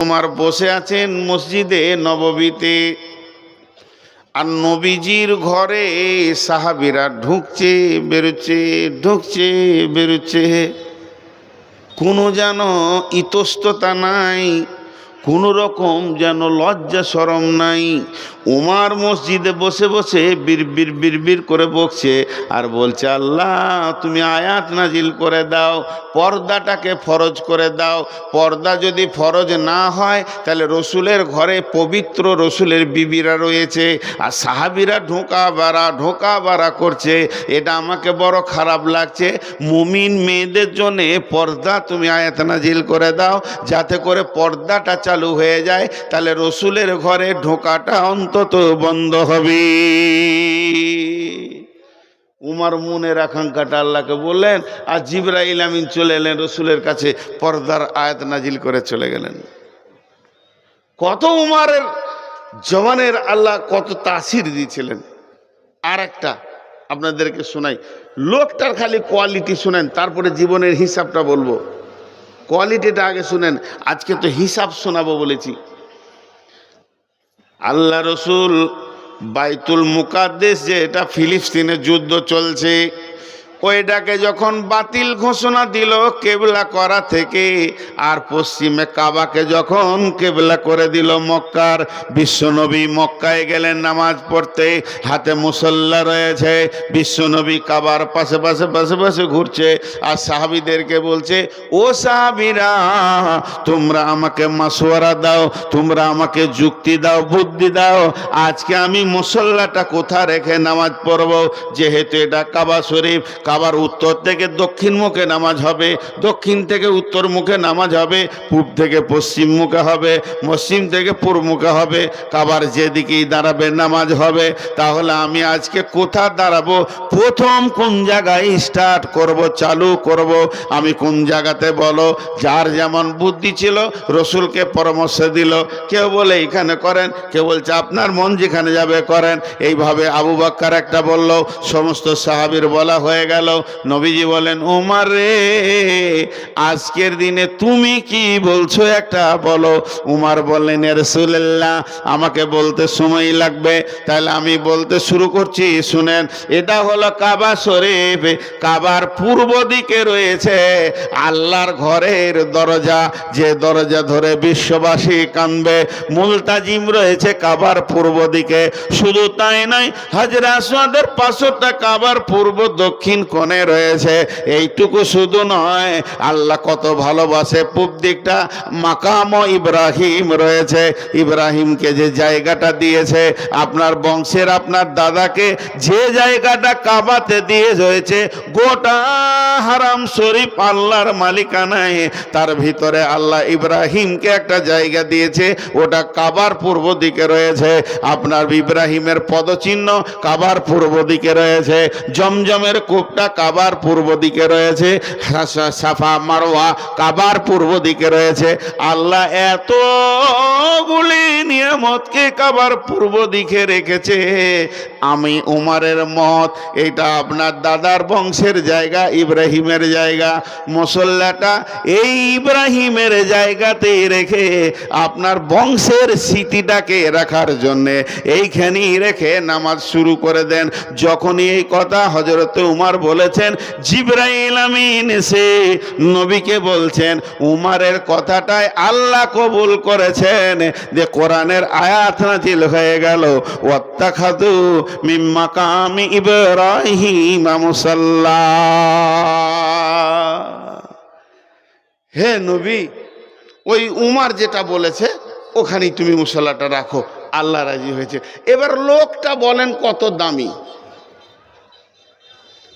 উমর বসে আছেন মসজিদে নববীতে, আর নবীজির ঘরে সাহাবীরা ঢুকছে বেরোচ্ছে, ঢুকছে বেরোচ্ছে। কোনো যেন ইতস্ততা নাই, কোনো রকম যেন লজ্জা শরম নাই। উমর মসজিদে বসে বসে বিড়বিড় বিড়বিড় করে বকছে আর বলছে, আল্লাহ তুমি আয়াত নাজিল করে দাও, পর্দাটাকে ফরজ করে দাও। পর্দা যদি ফরজ না হয় তাহলে রসুলের ঘরে পবিত্র রসুলের বিবিরা রয়েছে, আর সাহাবীরা ঢোকা বাড়া করছে। এটা আমাকে বড় খারাপ লাগছে। মুমিন মেয়েদের জন্যে পর্দা তুমি আয়াত নাজিল করে দাও, যাতে করে পর্দাটা চালু হয়ে যায়, তাহলে রসুলের ঘরে ঢোকাটা অন্তত বন্ধ হবে। উমর মনের আকাঙ্ক্ষাটা আল্লাহকে বললেন, আর জিবরাইল আমিন চলে এলেন রসুলের কাছে, পর্দার আয়াত নাজিল করে চলে গেলেন। কত উমরের জবানের আল্লাহ কত তাসির দিয়েছিলেন। আর একটা আপনাদেরকে শোনাই, লোকটার খালি কোয়ালিটি শুনেন, তারপরে জীবনের হিসাবটা বলবো। কোয়ালিটিটা আগে শুনেন, আজকে তো হিসাব শোনাবো বলেছি। আল্লাহ রসুল বাইতুল মুকাদ্দেস, যে এটা ফিলিস্তিনে যুদ্ধ চলছে, ওইটাকে যখন বাতিল ঘোষণা দিল কেবলা করা থেকে, আর পশ্চিমে কাবাকে যখন কেবলা করে দিল মক্কার, বিশ্বনবী মক্কায় গেলেন নামাজ পড়তে, হাতে মুসল্লা রয়েছে, বিশ্বনবী কাবার পাশে পাশে পাশে পাশে ঘুরছে, আর সাহাবীদেরকে বলছে, ও সাহাবীরা তোমরা আমাকে মাসওয়ারা দাও, তোমরা আমাকে যুক্তি দাও, বুদ্ধি দাও, আজকে আমি মুসল্লাটা কোথা রেখে নামাজ পড়ব। যেহেতু এটা কাবা শরীফ, কাবার উত্তর থেকে দক্ষিণ মুখে নামাজ হবে, দক্ষিণ থেকে উত্তর মুখে নামাজ হবে, পূব থেকে পশ্চিম মুখে হবে, পশ্চিম থেকে পূর্ব মুখে হবে, কাবার যেদিকেই দাঁড়াবে নামাজ হবে। তাহলে আমি আজকে কোথা দাঁড়াবো, প্রথম কোন জায়গায় স্টার্ট করব, চালু করব, আমি কোন জায়গাতে বলো। যার যেমন বুদ্ধি ছিল রসুলকে পরামর্শ দিল, কেউ বলে এখানে করেন, কেউ বলছে আপনার মন যেখানে যাবে করেন। এইভাবে আবু বকর একটা বলল, সমস্ত সাহাবীর বলা হয়ে গেল। নবীজি বলেন, উমর রে আজকের দিনে তুমি কি বলছো একটা বলো। উমর বললেন, ইয়া রাসূলুল্লাহ আমাকে বলতে সময় লাগবে, তাহলে আমি বলতে শুরু করছি, শুনেন। এটা হলো কাবা শরীফ, কাবার পূর্ব দিকে রয়েছে আল্লাহর ঘরের দরজা, যে দরজা ধরে বিশ্ববাসী কানবে। মুলতাজিম রয়েছে কাবার পূর্ব দিকে। শুধু তাই নয়, হাজরে আসওয়াদের পাঁচটা কাবার পূর্ব দক্ষিণ কোণে রয়েছে। এইটুকু শুধু নয়, আল্লাহ কত ভালোবাসে, পূব দিকটা মাকাম ইব্রাহিম রয়েছে। ইব্রাহিমকে যে জায়গাটা দিয়েছে, আপনার বংশের আপনার দাদাকে যে জায়গাটা কাবাতে দিয়ে রয়েছে, গোটা হারাম শরীফ আল্লাহর মালিকানায়, তার ভিতরে আল্লাহ ইব্রাহিমকে একটা জায়গা দিয়েছে, ওটা কাবার পূর্ব দিকে রয়েছে। আপনার ইব্রাহিমের পদচিহ্ন কাবার পূর্ব দিকে রয়েছে, জমজমের কূপটা কাবার পূর্ব দিকে রয়েছে, সাফা মারওয়া কাবার পূর্ব দিকে রয়েছে। আল্লাহ এতগুলি নিয়ামতকে কাবার পূর্ব দিকে রেখেছে। আমি উমরের মত, এটা আপনার দাদার বংশের জায়গা, ইব্রাহিমের জায়গা, মুসল্লাটা এই ইব্রাহিমের জায়গাতেই রেখে আপনার বংশের স্মৃতিটাকে রাখার জন্যে এইখানেই রেখে নামাজ শুরু করে দেন। যখনই এই কথা হযরত উমর বলেছেন, জিবরাইল আমিন এসে নবীকে বলছেন, উমরের কথাটাই আল্লাহ কবুল করেছেন, যে কোরআনের আয়াত নাযিল হয়ে গেল, ওয়াত্তাখাযু মিন মাকামি ইব্রাহিম মুসাল্লা। হে নবী, ওই উমর যেটা বলেছে ওখানেই তুমি মুসল্লাটা রাখো। আল্লাহ রাজি হয়েছে। এবার লোকটা বলেন কত দামি,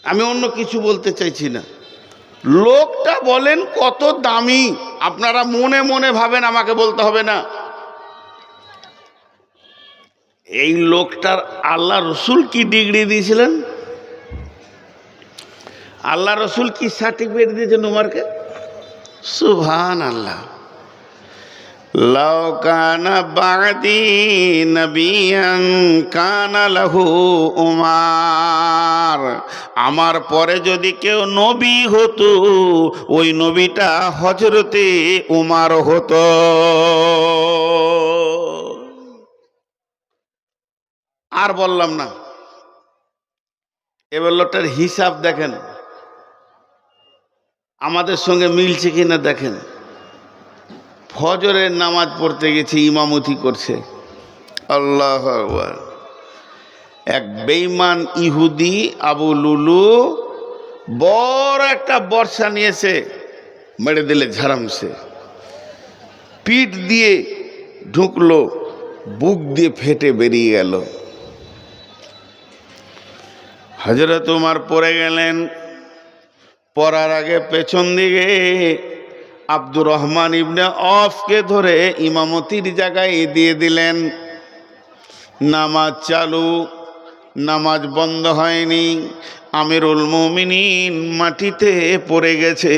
আমি অন্য কিছু বলতে চাইছি না। লোকটা বলেন কত দামি, আপনারা মনে মনে ভাবেন, আমাকে বলতে হবে না। এই লোকটার আল্লাহ রসুল কি ডিগ্রি দিয়েছিলেন, আল্লাহ রসুল কি সার্টিফিকেট দিয়েছেন উমরকে? সুবহান আল্লাহ। লাউ কানা বাদি নবিয়ান কানা লাহু উমার, আমার পরে যদি কেউ নবী হতো ওই নবীটা হযরতে উমার হতো। আর বললাম না। এবার লোকটার হিসাব দেখেন আমাদের সঙ্গে মিলছে কিনা দেখেন। ফজরের নামাজ পড়তে গেছে, ইমামতি করছে, আল্লাহু আকবার। এক বেঈমান ইহুদি আবু লুলু বড় একটা বর্ষা নিয়েছে, মেরে দিলে ঝাড়ামছে, পিঠ দিয়ে ঢুকলো, বুক দিয়ে ফেটে বেরিয়ে গেল। হযরত উমর পড়ে গেলেন। পড়ার আগে পেছন দিকে আব্দুর রহমান ইবনে অফকে ধরে ইমামতির জায়গায় দিয়ে দিলেন। নামাজ চালু, নামাজ বন্ধ হয়নি। আমিরুল মুমিনিন মাটিতে পড়ে গেছে,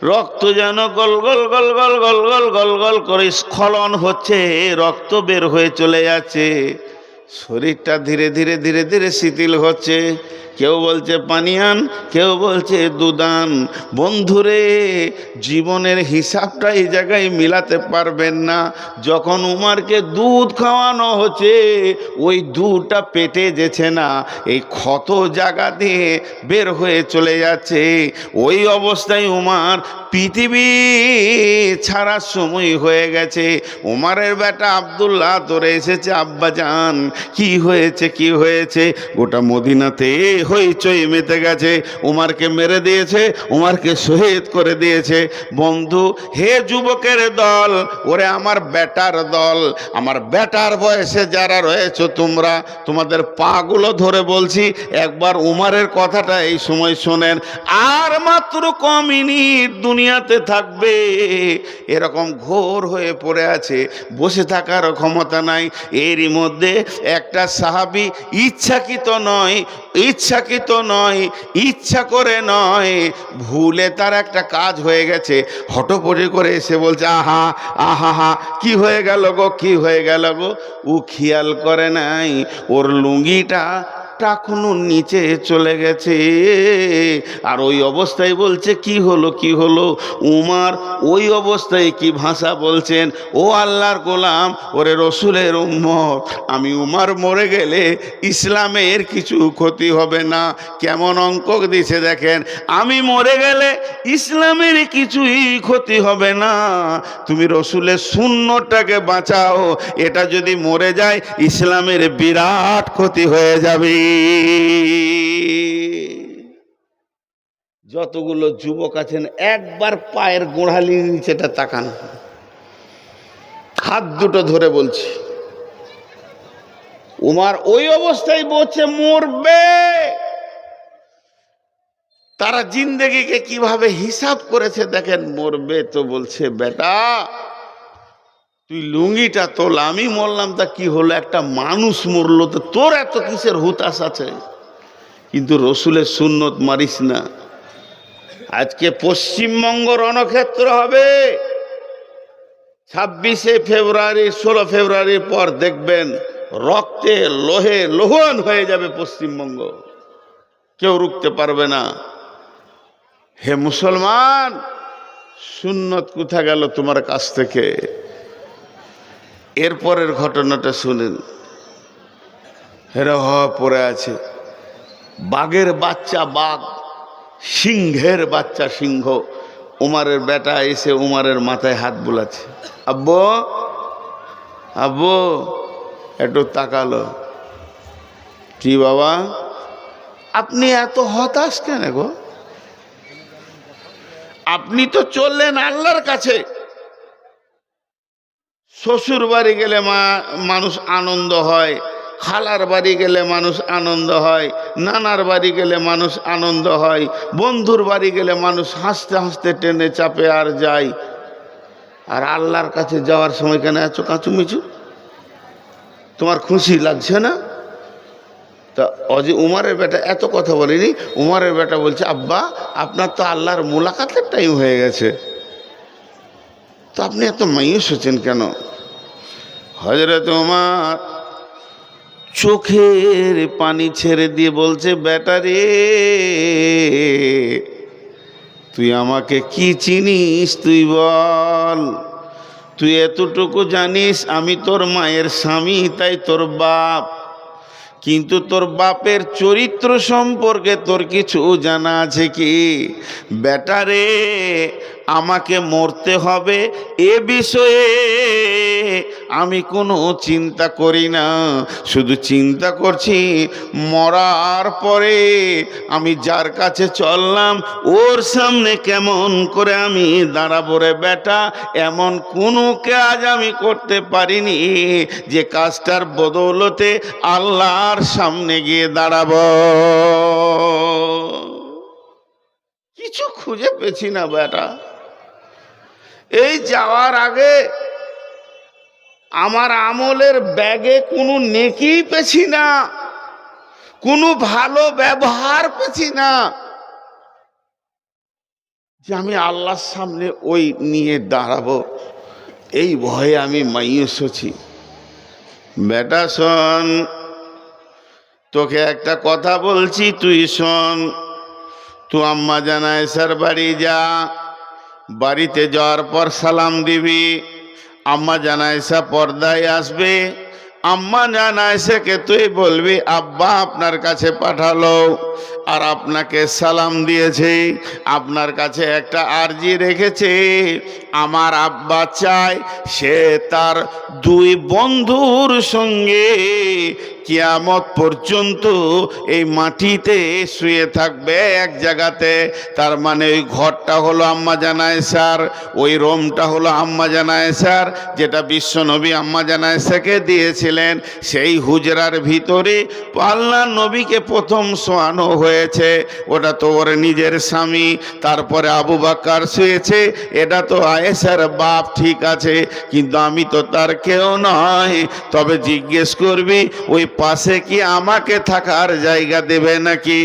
রক্ত যেন গল গল গল গল গল গল গল গল করে স্খলন হচ্ছে, রক্ত বের হয়ে চলে যাচ্ছে, শরীরটা ধীরে ধীরে ধীরে ধীরে শিথিল হচ্ছে। কেউ বলছে পানি আন, কেউ বলছে দুধ আন। বন্ধুরে, জীবনের হিসাবটা এই জায়গায় মিলাতে পারবেন না। যখন উমারকে দুধ খাওয়ানো হচ্ছে ওই দুধটা পেটে যেছে না, এই ক্ষত জায়গা দিয়ে বের হয়ে চলে যাচ্ছে। ওই অবস্থায় উমার পৃথিবী ছাড়ার সময় হয়ে গেছে। উমারের বেটা আব্দুল্লাহ ধরে এসেছে, আব্বাজান কি হয়েছে কি হয়েছে? গোটা মদিনাতে হইচই মেতে গেছে, উমারকে মেরে দিয়েছে, উমারকে শহীদ করে দিয়েছে। বন্ধু, হে যুবকের দল, ওরে আমার বেটার দল, আমার বেটার বয়সে যারা রয়েছে তোমরা, তোমাদের পাগুলো ধরে বলছি একবার উমারের কথাটা এই সময় শোনেন। আর মাত্র ক মিনিট দুনিয়াতে থাকবে, এরকম ঘোর হয়ে পড়ে আছে, বসে থাকার ক্ষমতা নাই। এরই মধ্যে একটা সাহাবী ইচ্ছাকৃত নয়, ইচ্ছা করে নয়, ভুলে তার একটা কাজ হয়ে গেছে, হটপটি করে এসে বলছে আহা আহা হা, কি হয়ে গেল গো, কি হয়ে গেল গো? ও খেয়াল করে নাই ওর লুঙ্গিটা টাকনুর নিচে চলে গেছে। আর ওই অবস্থায় বলছে কি হলো কি হলো? উমার ওই অবস্থায় কি ভাষা বলছেন, ও আল্লাহর গোলাম, ওরে রসুলের উম্মত, আমি উমার মরে গেলে ইসলামের কিছু ক্ষতি হবে না। কেমন অঙ্ক দিছে দেখেন, আমি মরে গেলে ইসলামের কিছুই ক্ষতি হবে না, তুমি রসুলের সুন্নতটাকে বাঁচাও, এটা যদি মরে যায় ইসলামের বিরাট ক্ষতি হয়ে যাবে। যতগুলো যুবক আছেন একবার পায়ের গোড়ালির নিচেটা তাকান, হাত দুটো ধরে বলছি, উমার ওই অবস্থায় বলছে মরবে। তারা জিন্দেগিকে কিভাবে হিসাব করেছে দেখেন। মরবে তো বলছে বেটা তুই লুঙ্গিটা তোল, আমি মরলাম তা কি হলো, একটা মানুষ মরলো তো তোর এত কিসের হুতাশ আছে? কিন্তু রসুলের সুন্নত মারিস না। আজকে পশ্চিমবঙ্গ রণক্ষেত্র হবে 26শে ফেব্রুয়ারি, 16 ফেব্রুয়ারির পর দেখবেন রক্তে লোহে লোহান হয়ে যাবে পশ্চিমবঙ্গ, কেউ রুখতে পারবে না। হে মুসলমান, সুন্নত কোথা গেল তোমার কাছ থেকে? এরপরের ঘটনাটা শুনেন। হেরা পড়ে আছে, বাঘের বাচ্চা বাঘ, সিংহের বাচ্চা সিংহ। উমারের বেটা এসে উমারের মাথায় হাত বুলাচ্ছে, আব্বু আব্বু একটু তাকালো। কি বাবা, আপনি এত হতাশ কেন গো? আপনি তো চললেন আল্লাহর কাছে। শ্বশুর বাড়ি গেলে মানুষ আনন্দ হয়, খালার বাড়ি গেলে মানুষ আনন্দ হয়, নানার বাড়ি গেলে মানুষ আনন্দ হয়, বন্ধুর বাড়ি গেলে মানুষ হাসতে হাসতে ট্রেনে চাপে আর যায়। আর আল্লাহর কাছে যাওয়ার সময় কেন এত কাঁচুমিচু? তোমার খুশি লাগছে না? তা অজি উমারের বেটা এত কথা বলেনি। উমারের বেটা বলছে আব্বা আপনার তো আল্লাহর মোলাকাতের টাইম হয়ে গেছে। তো আপনি এত মায়ুস হচ্ছেন কেন? হযরত ওমর চোখের পানি ছেড়ে দিয়ে বলছে, বেটা রে, তুই আমাকে কি চিনিস তুই বল? তুই এতটুকু জানিস আমি তোর মায়ের স্বামী, তাই তোর বাপ, কিন্তু তোর বাপের চরিত্র সম্পর্কে তোর কিছু জানা আছে কি? বেটা রে, আমাকে মরতে হবে এ বিষয়ে আমি কোনো চিন্তা করি না, শুধু চিন্তা করছি মরার পরে আমি যার কাছে চললাম ওর সামনে কেমন করে আমি দাঁড়াবো রে বেটা। এমন কোনো কাজ আমি করতে পারিনি যে কাজটার বদৌলতে আল্লাহর সামনে গিয়ে দাঁড়াবো। কিছু খুঁজে পেছি না বেটা। এই যাওয়ার আগে আমার আমলের ব্যাগে কোনো নেকি পেছি না, কোনো ভালো ব্যবহার পেছি না যে আমি আল্লাহর সামনে ওই নিয়ে দাঁড়াবো। এই ভয়ে আমি মাইয়ুস হচ্ছি। বেটা শোন, তোকে একটা কথা বলছি, তুই শোন। তুই আম্মা জান আয়েশার বাড়ি যা, বাড়িতে যাওয়ার পর সালাম দিবি। আম্মা জান আয়েশা পর্দায় আসবে। আম্মা জান আয়েশাকে তুই বলবি আব্বা আপনার কাছে পাঠালো আর আপনাকে সালাম দিয়েছে, আপনার কাছে একটা আরজি রেখেছে। আমার আব্বা চায় সে তার দুই বন্ধুর সঙ্গে কিয়ামত পর্যন্ত এই মাটিতে শুয়ে থাকবে এক জায়গাতে। তার মানে ওই ঘরটা হলো আম্মা জান আয়েশার, ওই রুমটা হলো আম্মা জান আয়েশার, যেটা বিশ্বনবী আম্মা জান আয়েশাকে দিয়েছিলেন। সেই হুজরার ভিতরে আল্লাহর নবীকে প্রথম শোয়ানো হয়েছে। ওটা তো ওর নিজের স্বামী, তারপরে আবু বকর শুয়েছে। এটা তো আয়েশার বাপ, ঠিক আছে, কিন্তু আমি তো তার কেউ নয়। তবে জিজ্ঞেস করবি ওই পাশে কি আমাকে থাকার জায়গা দেবে নাকি?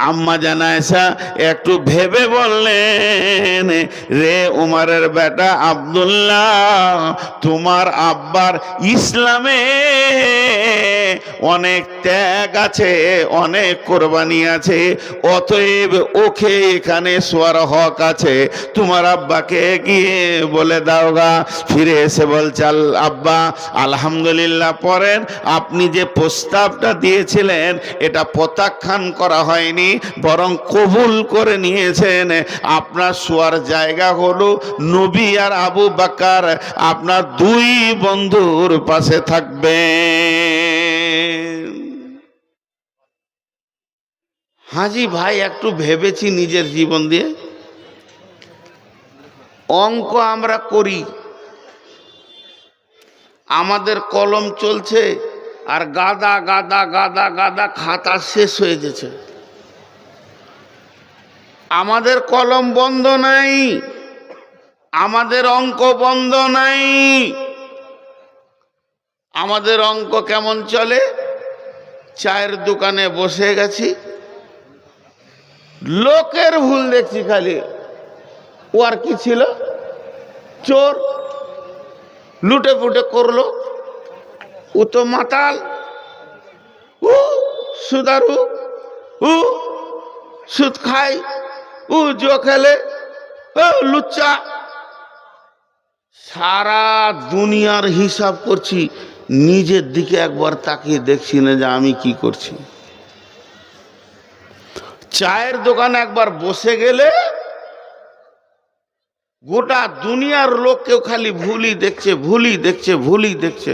আম্মা জান আয়েশা একটু ভেবে বললেন, রে উমরের বেটা আব্দুল্লাহ, তোমার আব্বার ইসলামে অনেক ত্যাগ আছে, অনেক কোরবানি আছে, অতএব ওকে এখানে শোয়ার হক আছে। তোমার আব্বাকে গিয়ে বলে দাও গা। ফিরে এসে বলছে, আব্বা আলহামদুলিল্লাহ পড়েন, আপনি যে প্রস্তাবটা দিয়েছিলেন এটা প্রত্যাখ্যান করা হয়নি, বরং কবুল করে নিয়েছেন। আপনার শোয়ার জায়গা হলো নবী আর আবু বকর, আপনার দুই বন্ধুর পাশে থাকবেন। হাজি ভাই একটু ভেবেছি নিজের জীবন দিয়ে। অঙ্ক আমরা করি, আমাদের কলম চলছে আর গাদা গাদা গাদা গাদা খাতা শেষ হয়ে গেছে। আমাদের কলম বন্ধ নাই, আমাদের অঙ্ক বন্ধ নাই। আমাদের অঙ্ক কেমন চলে? চায়ের দোকানে বসে গেছি, লোকের ভুল দেখছি খালি। ও আর কি ছিল? চোর, লুটে ফুটে করলো। ও তো মাতাল, ও সুদারু, ও সুদ খায়, ও জুয়া খেলে, ও লুচ্চা। সারা দুনিয়ার হিসাব করছি, নিজের দিকে একবার তাকিয়ে দেখছি না যে আমি কি করছি। চায়ের দোকানে একবার বসে গেলে গোটা দুনিয়ার লোক কেউ খালি ভুলই দেখছে, ভুলই দেখছে, ভুলই দেখছে।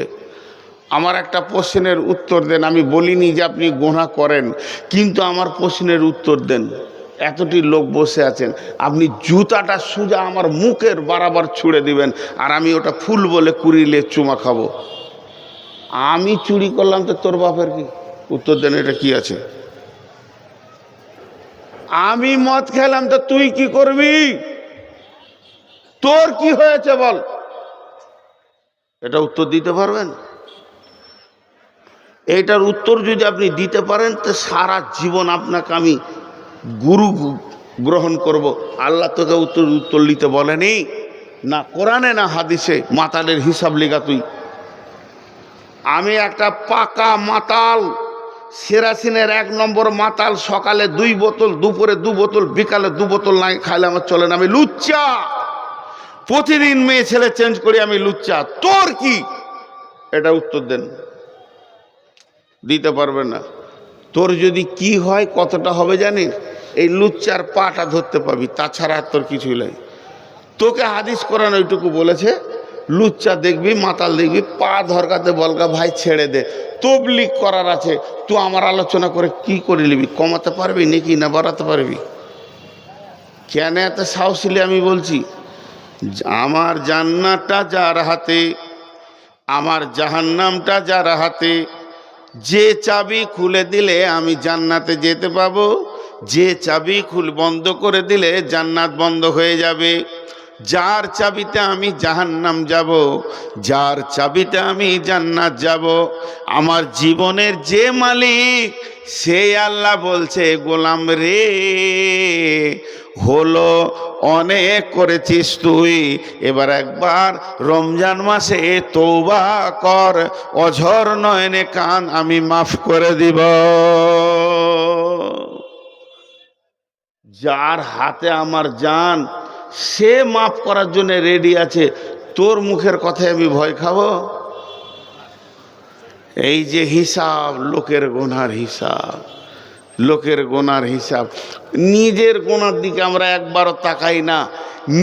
আমার একটা প্রশ্নের উত্তর দেন। আমি বলিনি যে আপনি গুনাহ করেন, কিন্তু আমার প্রশ্নের উত্তর দেন। এতটি লোক বসে আছেন, আপনি জুতাটা সোজা আমার মুখের বরাবর ছুঁড়ে দিবেন আর আমি ওটা ফুল বলে কুড়িলে চুমা খাবো। আমি চুরি করলাম তো তোর বাপের কি? উত্তর দেন, এটা কি আছে? আমি মদ খেলাম তো তুই কি করবি? তোর কি হয়েছে বল? এটা উত্তর দিতে পারবেন? এইটার উত্তর যদি আপনি দিতে পারেন তো সারা জীবন আপনাকে আমি গুরু গ্রহণ করব। আল্লাহ তোকে উত্তর দিতে বলেনি। না কোরআনে না হাদিসে মাতালের হিসাব লিখা তুই। আমি একটা পাকা মাতাল, সেরাসিনের 1 নম্বর মাতাল। সকালে 2 বোতল, দুপুরে 2 বোতল, বিকালে 2 বোতল না খাইলে আমার চলে না। আমি লুচ্চা, প্রতিদিন মেয়ে ছেলে চেঞ্জ করি, আমি লুচ্চা। তোর কি? এটা উত্তর দেন। দিতে পারবে না। তোর যদি কি হয়, কতটা হবে জানিস? এই লুচ্চার পাটা ধরতে পাবি, তাছাড়া আর তোর কিছুই নাই। তোকে হাদিস কোরআন ওইটুকু বলেছে, লুচ্চা দেখবি, মাতাল দেখবি, পা ধরকাতে বলগা ভাই ছেড়ে দে। তবলিগ করার আছে, তুই আমার আলোচনা করে কি করে নিবি? কমাতে পারবি নাকি না বাড়াতে পারবি? কেন এত সাহসিলে আমি বলছি? আমার জান্নাতটা যার হাতে, আমার জাহান্নামটা যার হাতে। যে চাবি খুলে দিলে আমি জান্নাতে যেতে পাবো, যে চাবি বন্ধ করে দিলে জান্নাত বন্ধ হয়ে যাবে। যার চাবিতে আমি জাহান্নাম যাব, যার চাবিতে আমি জান্নাত যাব। আমার জীবনের যে মালিক, সেই আল্লাহ বলছে, গোলাম রে, হলো অনেক করেছিস তুই, এবার একবার রমজান মাসে তওবা কর, অঝর নয়নে কান, আমি মাফ করে দিব। যার হাতে আমার জান, সে মাফ করার জন্য রেডি আছে। তোর মুখের কথায় আমি ভয় খাবো? এই যে হিসাব, লোকের গোনার হিসাব, লোকের গোনার হিসাব। নিজের গোনার দিকে আমরা একবারও তাকাই না,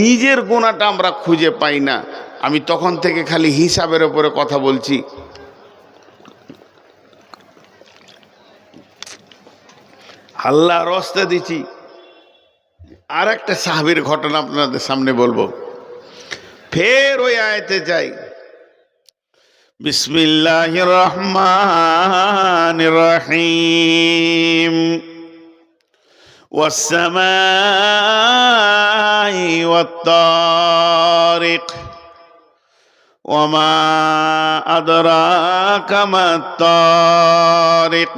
নিজের গোনাটা আমরা খুঁজে পাই না। আমি তখন থেকে খালি হিসাবের উপরে কথা বলছি। আল্লাহর রাস্তা দিচ্ছি। আর একটা সাহাবীর ঘটনা আপনাদের সামনে বলবো, ফের ওই আয়াতে যাই। বিসমিল্লাহির রহমানির রহিম। ওয়াস-সামাই ওয়াত-তারিক ওয়ামা আদরাকা মাত-তারিক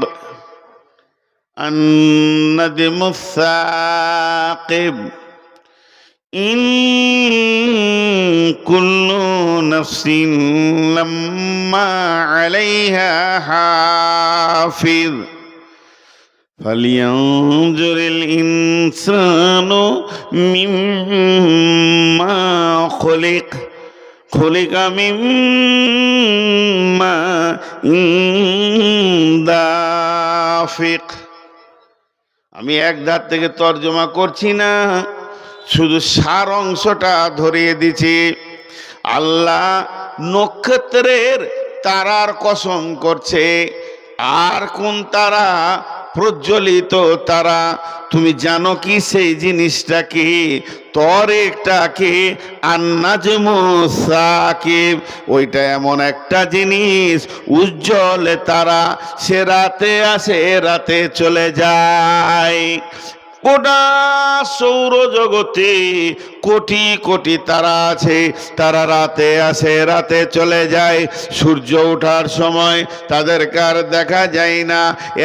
আন-নাজমুস সাকিব ইন কুল্লু নাফসিন লাম্মা আলাইহা হাফিজ ফালিয়ানজুরিল ইনসানু মিম্মা খুলিকা মিম্মা দাফিক। আমি এক ধার থেকে তর্জমা করছি না, শুধু সার অংশটা ধরিয়ে দিছি। আল্লাহ নক্ষত্রের তারার কসম করছে। আর কোন তারা? প্রজ্বলিত তারা। তুমি জানো কি সেই জিনিসটা কি? তরিকটা কি? আন-নাজমুস সাকিব। ওইটা এমন একটা জিনিস, উজ্জ্বল তারা, সে রাতে আসে, রাতে চলে যায়। গোটা সৌরজগতে কোটি কোটি তারা আছে, তারা রাতে আসে, রাতে চলে যায়। সূর্য ওঠার সময় তাদেরকে আর দেখা যায় না।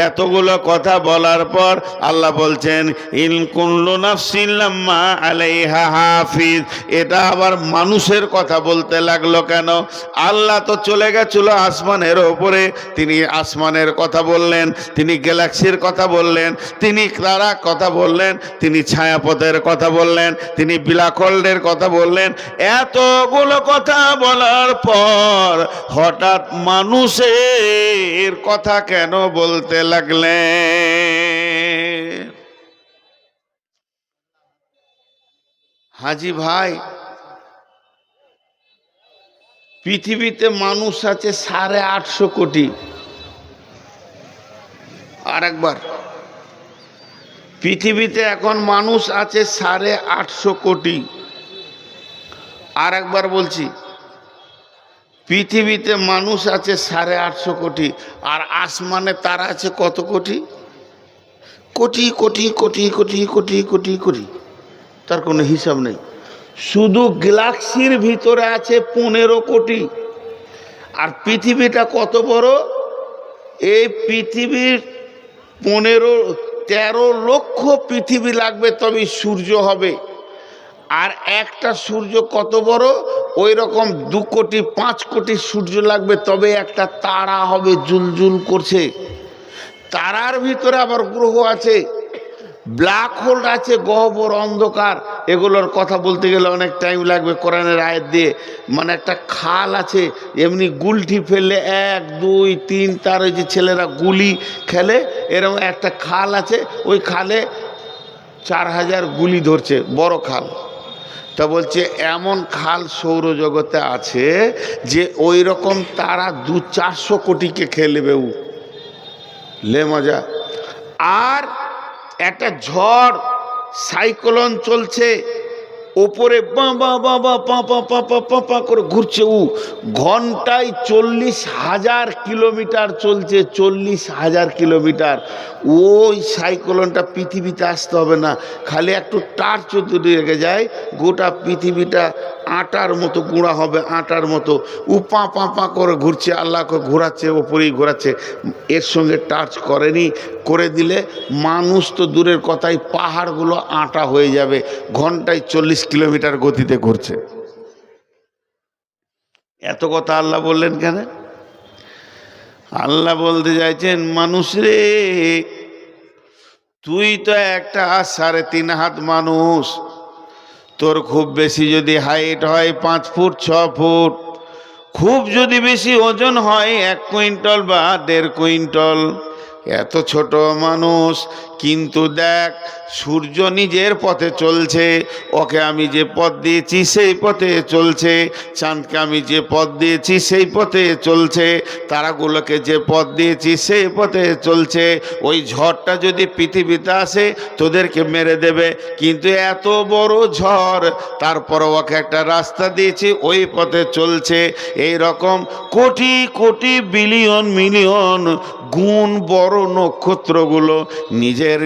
এতগুলো কথা বলার পর আল্লাহ বলছেন, ইন কুল্লু নাফসিন লাম্মা আলাইহা হাফিজ। এটা আবার মানুষের কথা বলতে লাগলো কেন? আল্লাহ তো চলে গেছিল আসমানের ওপরে, তিনি আসমানের কথা বললেন, তিনি গ্যালাক্সির কথা বললেন, তিনি তারা কথা বললেন, তিনি ছায়াপথের কথা বললেন, তিনি বিলাকল্ডের কথা বললেন। এতগুলো কথা বলার পর হঠাৎ মানুষের কথা কেন বলতে লাগলেন? হাজি ভাই, পৃথিবীতে মানুষ আছে 850 কোটি। আর একবার, পৃথিবীতে এখন মানুষ আছে 850 কোটি। আর একবার বলছি, পৃথিবীতে মানুষ আছে 850 কোটি। আর আসমানে তারা আছে কত কোটি? কোটি কোটি কোটি কোটি কোটি কোটি কোটি, তার কোনো হিসাব নেই। শুধু গ্যালাক্সির ভিতরে আছে 15 কোটি। আর পৃথিবীটা কত বড়? এই পৃথিবীর 13 লক্ষ পৃথিবী লাগবে তবে সূর্য হবে। আর একটা সূর্য কত বড়, ওই রকম 2 কোটি 5 কোটি সূর্য লাগবে তবে একটা তারা হবে, জুলজুল করছে। তারার ভিতরে আবার গ্রহ আছে, ব্ল্যাক হোল আছে, গহ্বর অন্ধকার। এগুলোর কথা বলতে গেলে অনেক টাইম লাগবে কোরআনের আয়াত দিয়ে। মানে একটা খাল আছে, এমনি গুলটি ফেললে 1 2 3, তার ওই যে ছেলেরা গুলি খেলে, এরকম একটা খাল আছে, ওই খালে 4000 গুলি ধরছে, বড় খাল। তা বলছে এমন খাল সৌরজগতে আছে যে ওই রকম তারা 200-400 কোটিকে খেয়ে নেবে ও, লে মজা। আর একটা ঝড় সাইক্লোন চলছে, ওপরে পা পা পা পা পা পা পা পা পা পা করে ঘুরছে, ও ঘন্টায় 40,000 কিলোমিটার চলছে, 40,000 কিলোমিটার। ওই সাইক্লোনটা পৃথিবীতে আসতে হবে না, খালি একটু টার্চ যদি রেখে যায়, গোটা পৃথিবীটা আটার মতো গুঁড়া হবে, আটার মতো। ও পা পা পা করে ঘুরছে, আল্লাহকে ঘোরাচ্ছে, ওপরেই ঘোরাচ্ছে। এর সঙ্গে টাচ করেনি, করে দিলে মানুষ তো দূরের কথাই, পাহাড়গুলো আটা হয়ে যাবে। ঘন্টায় 40 কিলোমিটার গতিতে ঘুরছে। এত কথা আল্লাহ বললেন কেন? আল্লাহ বলতে চাইছেন, মানুষ রে, তুই তো একটা 3.5 হাত মানুষ, তোর খুব বেশি যদি হাইট হয় 5 ফুট 6 ফুট, খুব যদি বেশি ওজন হয় 1 কুইন্টাল বা 1.5 কুইন্টাল, এত ছোট মানুষ। কিন্তু দেখ, সূর্য নিজের পথে চলছে, ওকে আমি যে পথ দিয়েছি সেই পথে চলছে। চাঁদকে আমি যে পথ দিয়েছি সেই পথে চলছে। তারাগুলোকে যে পথ দিয়েছি সেই পথে চলছে। ওই ঝড়টা যদি পৃথিবীতে আসে তোদেরকে মেরে দেবে, কিন্তু এত বড় ঝড়, তারপর ওকে একটা রাস্তা দিয়েছি, ওই পথে চলছে। এই রকম কোটি কোটি বিলিয়ন মিলিয়ন গুণ বড় নক্ষত্রগুলো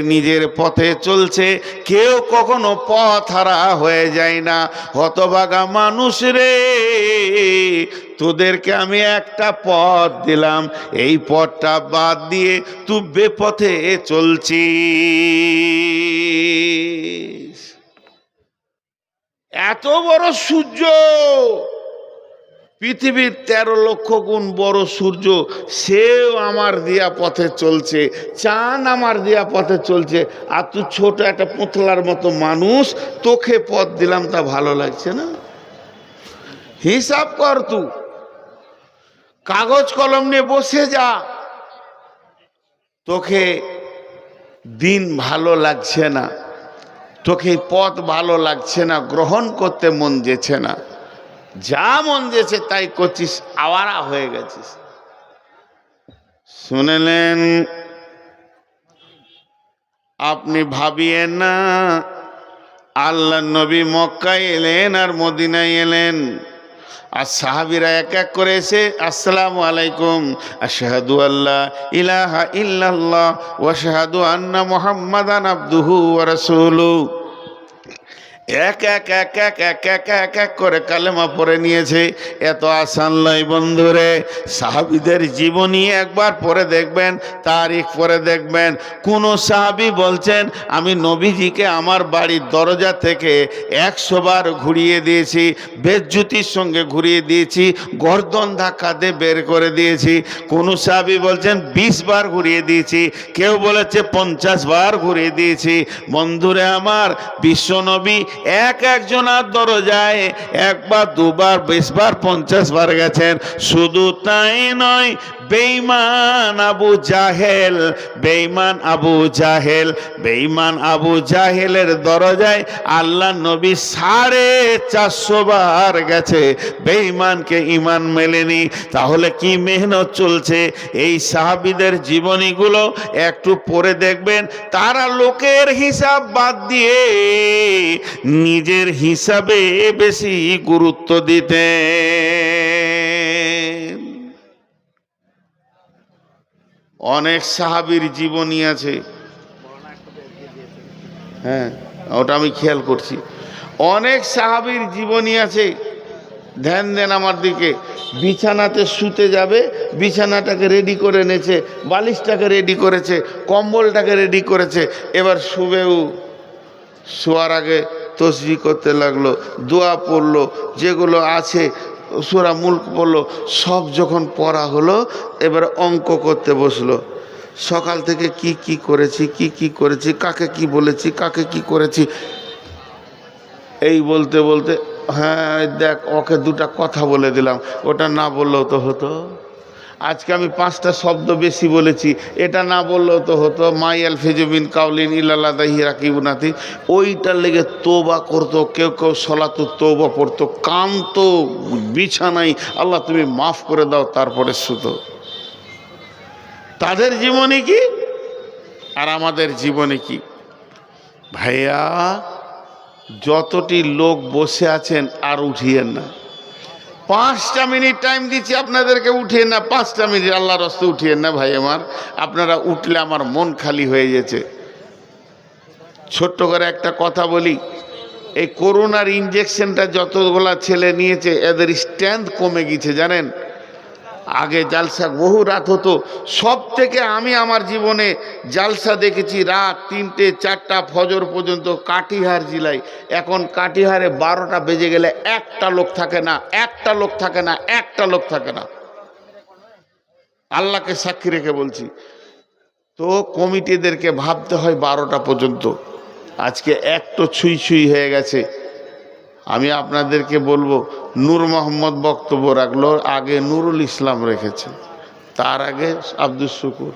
নিজের পথে চলছে, কেউ কখনো পথ হারা হয়ে যায় না। হতভাগা মানুষ রে, তোদেরকে আমি একটা পথ দিলাম, এই পথটা বাদ দিয়ে তুই বেপথে চলছিস। এত বড় সূর্য, পৃথিবীর 13 লক্ষ গুণ বড় সূর্য, সেও আমার দিয়া পথে চলছে, চাঁদ আমার দিয়া পথে চলছে। আর তুই ছোট একটা পুতলার মতো মানুষ, তোকে পথ দিলাম, তা ভালো লাগছে না? হিসাব কর, তুই কাগজ কলম নিয়ে বসে যা, তোকে দিন ভালো লাগছে না, তোকে পথ ভালো লাগছে না, গ্রহণ করতে মন যেছে না, যা মন যেছে তাই করছিস, আওয়ারা হয়ে গেছিস। শুনলেন? আপনি ভাবিয়েন না, আল্লাহ নবী মক্কায় এলেন আর মদিনায় এলেন, আর সাহাবীরা এক এক করে এসে আসসালামু আলাইকুম, আশহাদু আল্লা ইলাহা ইল্লাল্লাহ ওয়া আশহাদু আন্না মুহাম্মাদান আবদুহু ওয়া রাসূলুহু, এক এক এক এক এক এক এক এক করে কালেমা পড়ে নিয়েছে। এত আসান নয় বন্ধুরে। সাহাবীদের জীবনী একবার পড়ে দেখবেন, তারিখ পড়ে দেখবেন। কোন সাহাবী বলছেন, আমি নবীজিকে আমার বাড়ির দরজা থেকে 100 বার ঘুরিয়ে দিয়েছি, বেজ্জুতির সঙ্গে ঘুরিয়ে দিয়েছি, গর্দন ধাক্কা দিয়ে বের করে দিয়েছি। কোন সাহাবী বলছেন 20 বার ঘুরিয়ে দিয়েছি, কেউ বলেছে 50 বার ঘুরিয়ে দিয়েছি। বন্ধুরে আমার, বিশ্বনবী একজনের দরজায় 1 বার 2 বার 20 বার 50 বার গেছেন। শুধু তাই নয়, বেঈমান আবু জাহেল, বেঈমান আবু জাহেলের দরজায় আল্লাহ নবী 450 বার গেছে, বেঈমানকে ঈমান মেলেনি। তাহলে কি মেহনত চলছে। এই সাহাবীদের জীবনীগুলো একটু পড়ে দেখবেন, তারা লোকের হিসাব বাদ দিয়ে নিজের হিসাবে বেশি গুরুত্ব দিতেন। অনেক সাহাবীর জীবনী আছে, হ্যাঁ ওটা আমি খেয়াল করছি। অনেক সাহাবীর জীবনী আছে, ধ্যান দেন আমার দিকে। বিছানাতে শুতে যাবে, বিছানাটাকে রেডি করে নেছে, বালিশটাকে রেডি করেছে, কম্বলটাকে রেডি করেছে, এবার শুবেও, শোয়ার আগে তসবিহ করতে লাগলো, দোয়া পড়লো, যেগুলো আছে সূরা মুলক পড়লো, সব যখন পড়া হলো এবার অঙ্ক করতে বসলো। সকাল থেকে কি কি করেছি, কি কি করেছি, কাকে কি বলেছি, কাকে কি করেছি, এই বলতে বলতে হ্যাঁ দেখ ওকে দুটা কথা বলে দিলাম, ওটা না বললেও তো হতো। আজকে আমি 5টা শব্দ বেশি বলেছি, এটা না বললেও তো হতো। মাইয়াল ফেজবিন কাউলিন ইল্লাল্লাহি রাকিবুনাতি, ওইটার লেগে তোবা করতো, কেউ কেউ সলাতু তোবা পড়তো, কামতো বিছানায়, আল্লাহ তুমি মাফ করে দাও, তারপরে শুতো। তাদের জীবনে কি আর আমাদের জীবনে কি? ভাইয়া যতটি লোক বসে আছেন আর উঠিয়েন না। 5টা মিনিট টাইম দিচ্ছি আপনাদেরকে, উঠিয়েন না 5টা মিনিট, আল্লাহর রাস্তায় উঠিয়েন না ভাই আমার। আপনারা উঠলে আমার মন খালি হয়ে গেছে। ছোট্ট করে একটা কথা বলি, এই করোনার ইঞ্জেকশনটা যতগুলা ছেলে নিয়েছে এদের স্ট্রেংথ কমে গেছে জানেন। আগে জালসা বহু রাত হতো, সব থেকে আমি আমার জীবনে জালসা দেখেছি রাত 3টে 4টা ফজর পর্যন্ত কাটিহার জেলায়। এখন কাটিহারে 12টা বেজে গেলে একটা লোক থাকে না, একটা লোক থাকে না, একটা লোক থাকে না, আল্লাহকে সাক্ষী রেখে বলছি। তো কমিটিদেরকে ভাবতে হয় 12টা পর্যন্ত, আজকে একটু ছুঁই ছুঁই হয়ে গেছে। আমি আপনাদেরকে বলবো, নূর মোহাম্মদ বক্তব্য রাখলো, আগে নুরুল ইসলাম রেখেছে, তার আগে আব্দুল শুকুর।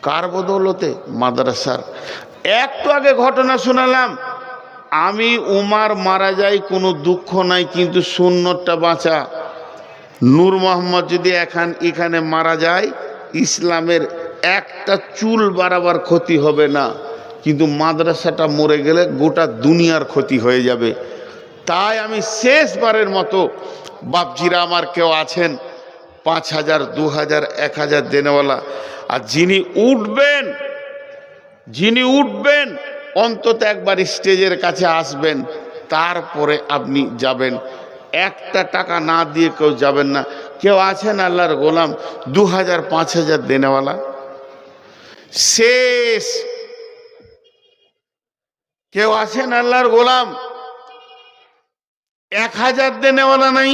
কার বদৌলতে? মাদ্রাসার। একটু আগে ঘটনা শোনালাম, আমি উমার মারা যাই কোনো দুঃখ নাই, কিন্তু সুন্নতটা বাঁচা। নূর মোহাম্মদ যদি এখানে মারা যায়, ইসলামের একটা চুল বাড়াবার ক্ষতি হবে না, কিন্তু মাদ্রাসাটা মরে গেলে গোটা দুনিয়ার ক্ষতি হয়ে যাবে। তাই আমি শেষবারের মতো, বাপজিরা আমার কেউ আছেন 5,000 2,000 1,000 দেনেওয়ালা, আর যিনি উঠবেন অন্তত একবার স্টেজের কাছে আসবেন, তারপরে আপনি যাবেন। 1টা টাকা না দিয়ে কেউ যাবেন না। কেউ আছেন আল্লাহর গোলাম 2,000 5,000 দেনেওয়ালা? শেষ কেউ আছেন আল্লাহর গোলাম 1,000 দেনেওয়ালা নাই?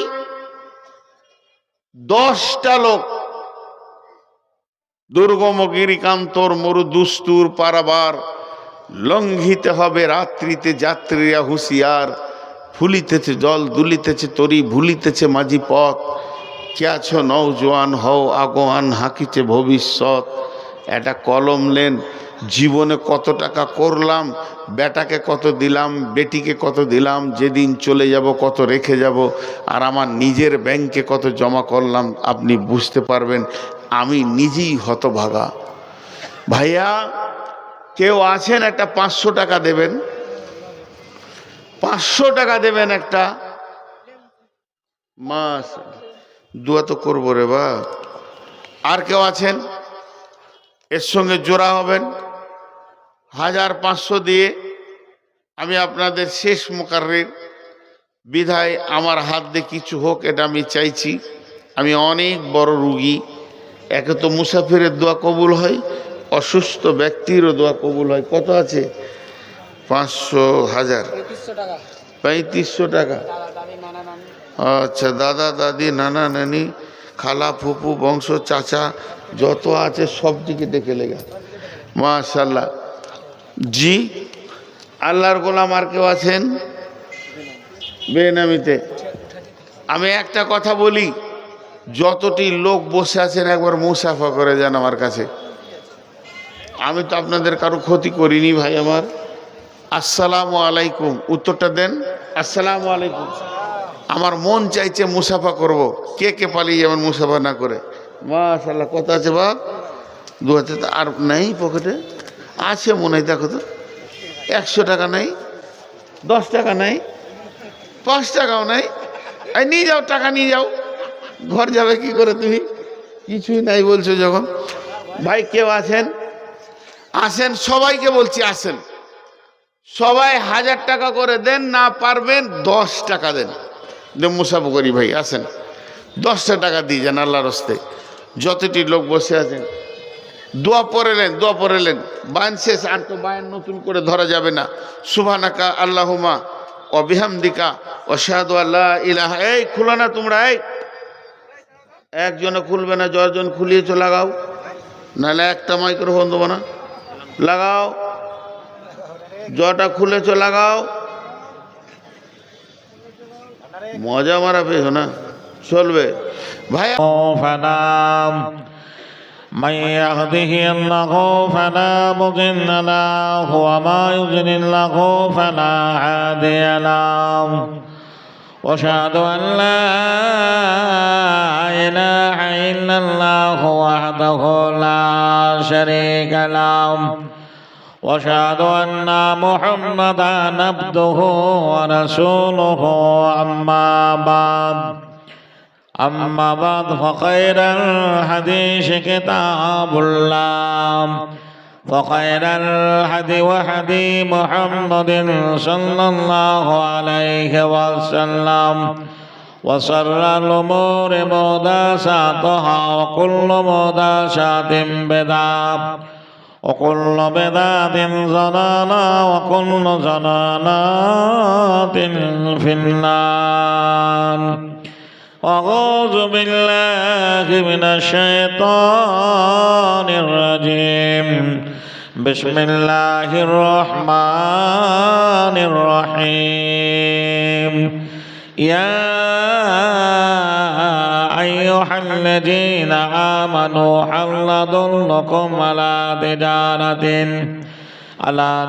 10টা লোক, দুর্গম গিরিকান্তর মরু দুস্তুর পারাবার, লঙ্ঘিতে হবে রাত্রিতে যাত্রীরা হুঁশিয়ার, ফুলিতেছে জল দুলিতেছে তরি, ভুলিতেছে মাঝি পথ, কে আছো নওজোয়ান হও আগোয়ান, হাঁকিছে ভবিষ্যৎ। একটা কলম নেন, জীবনে কত টাকা করলাম, বেটাকে কত দিলাম, বেটিকে কত দিলাম, যেদিন চলে যাব কত রেখে যাব, আর আমার নিজের ব্যাংকে কত জমা করলাম, আপনি বুঝতে পারবেন আমি নিজেই হতভাগা। ভাইয়া কেউ আছেন একটা 500 টাকা দেবেন? 500 টাকা দেবেন একটা? মাস দোয়া তো করবো রে বা। আর কেউ আছেন এর সঙ্গে জোড়া হবেন? 1500 দিয়ে আমি আপনাদের শেষ মোকাররির বিধায় আমার হাত দিয়ে কিছু হোক, এটা আমি চাইছি। আমি অনেক বড় রুগী, একে তো মুসাফিরের দোয়া কবুল হয়, অসুস্থ ব্যক্তিরও দোয়া কবুল হয়। কত আছে? 500 1000 3500 টাকা। আচ্ছা, দাদা দাদি নানা নানি খালা ফুপু বংশ চাচা যত আছে সব দিকে দেখে লেগে, মাশাআল্লাহ। জি আল্লাহর গোলাম আর কেউ আছেন বেনামিতে? আমি একটা কথা বলি, যতটি লোক বসে আছেন একবার মুসাফা করে যান আমার কাছে। আমি তো আপনাদের কারো ক্ষতি করিনি ভাই আমার। আসসালামু আলাইকুম, উত্তরটা দেন। আসসালামু আলাইকুম। আমার মন চাইছে মুসাফা করব, কে কে পালিয়ে যাবেন মুসাফা না করে? মাশাআল্লাহ। কত আছে বাপ? 2000 আর নেই পকেটে? আছে মনে হয়, দেখো তো। 100 টাকা নাই, 10 টাকা নাই, 5 টাকাও নাই। এই নিয়ে যাও, টাকা নিয়ে যাও, ঘর যাবে কি করে তুমি? কিছুই নাই বলছো যখন। ভাই কেউ আছেন? আসেন, সবাইকে বলছি আসেন। সবাই 1000 টাকা করে দেন, না পারবেন 10 টাকা দেন, মুসাফা করি ভাই। আসেন, 10টা টাকা দিয়ে যান আল্লাহর হস্তে। যতটি লোক বসে আছেন দোয়া পড়েলেন, বায়ান শেষ, আর তো বায়ান নতুন করে ধরা যাবে না। সুবহানাকা আল্লাহুম্মা ওয়া বিহামদিকা আশহাদু আল্লা ইলাহা। এই খুলো না তোমরা, এই একজনে খুলবে না, যজন খুলিয়েছো লাগাও, নাহলে একটা মাইক্রোফোন দেবো না। লাগাও, যটা খুলেছো লাগাও, মজা মারা পেয়েছো না, চলবে ভাই। من يهده الله فلا مضل له وما يضلل فلا هادي له واشهد ان لا اله الا الله وحده لا شريك له واشهد ان محمدا عبده ورسوله اما بعد فخير الحديث كتاب الله وخير الهدي وهدي محمد صلى الله عليه وسلم وشر الأمور محدثاتها وكل محدثة بدعة وكل بدعة ضلالة وكل ضلالة في النار. أعوذ بالله من الشيطان الرجيم. بسم الله الرحمن الرحيم. يا أيها الذين آمنوا هل أدلكم على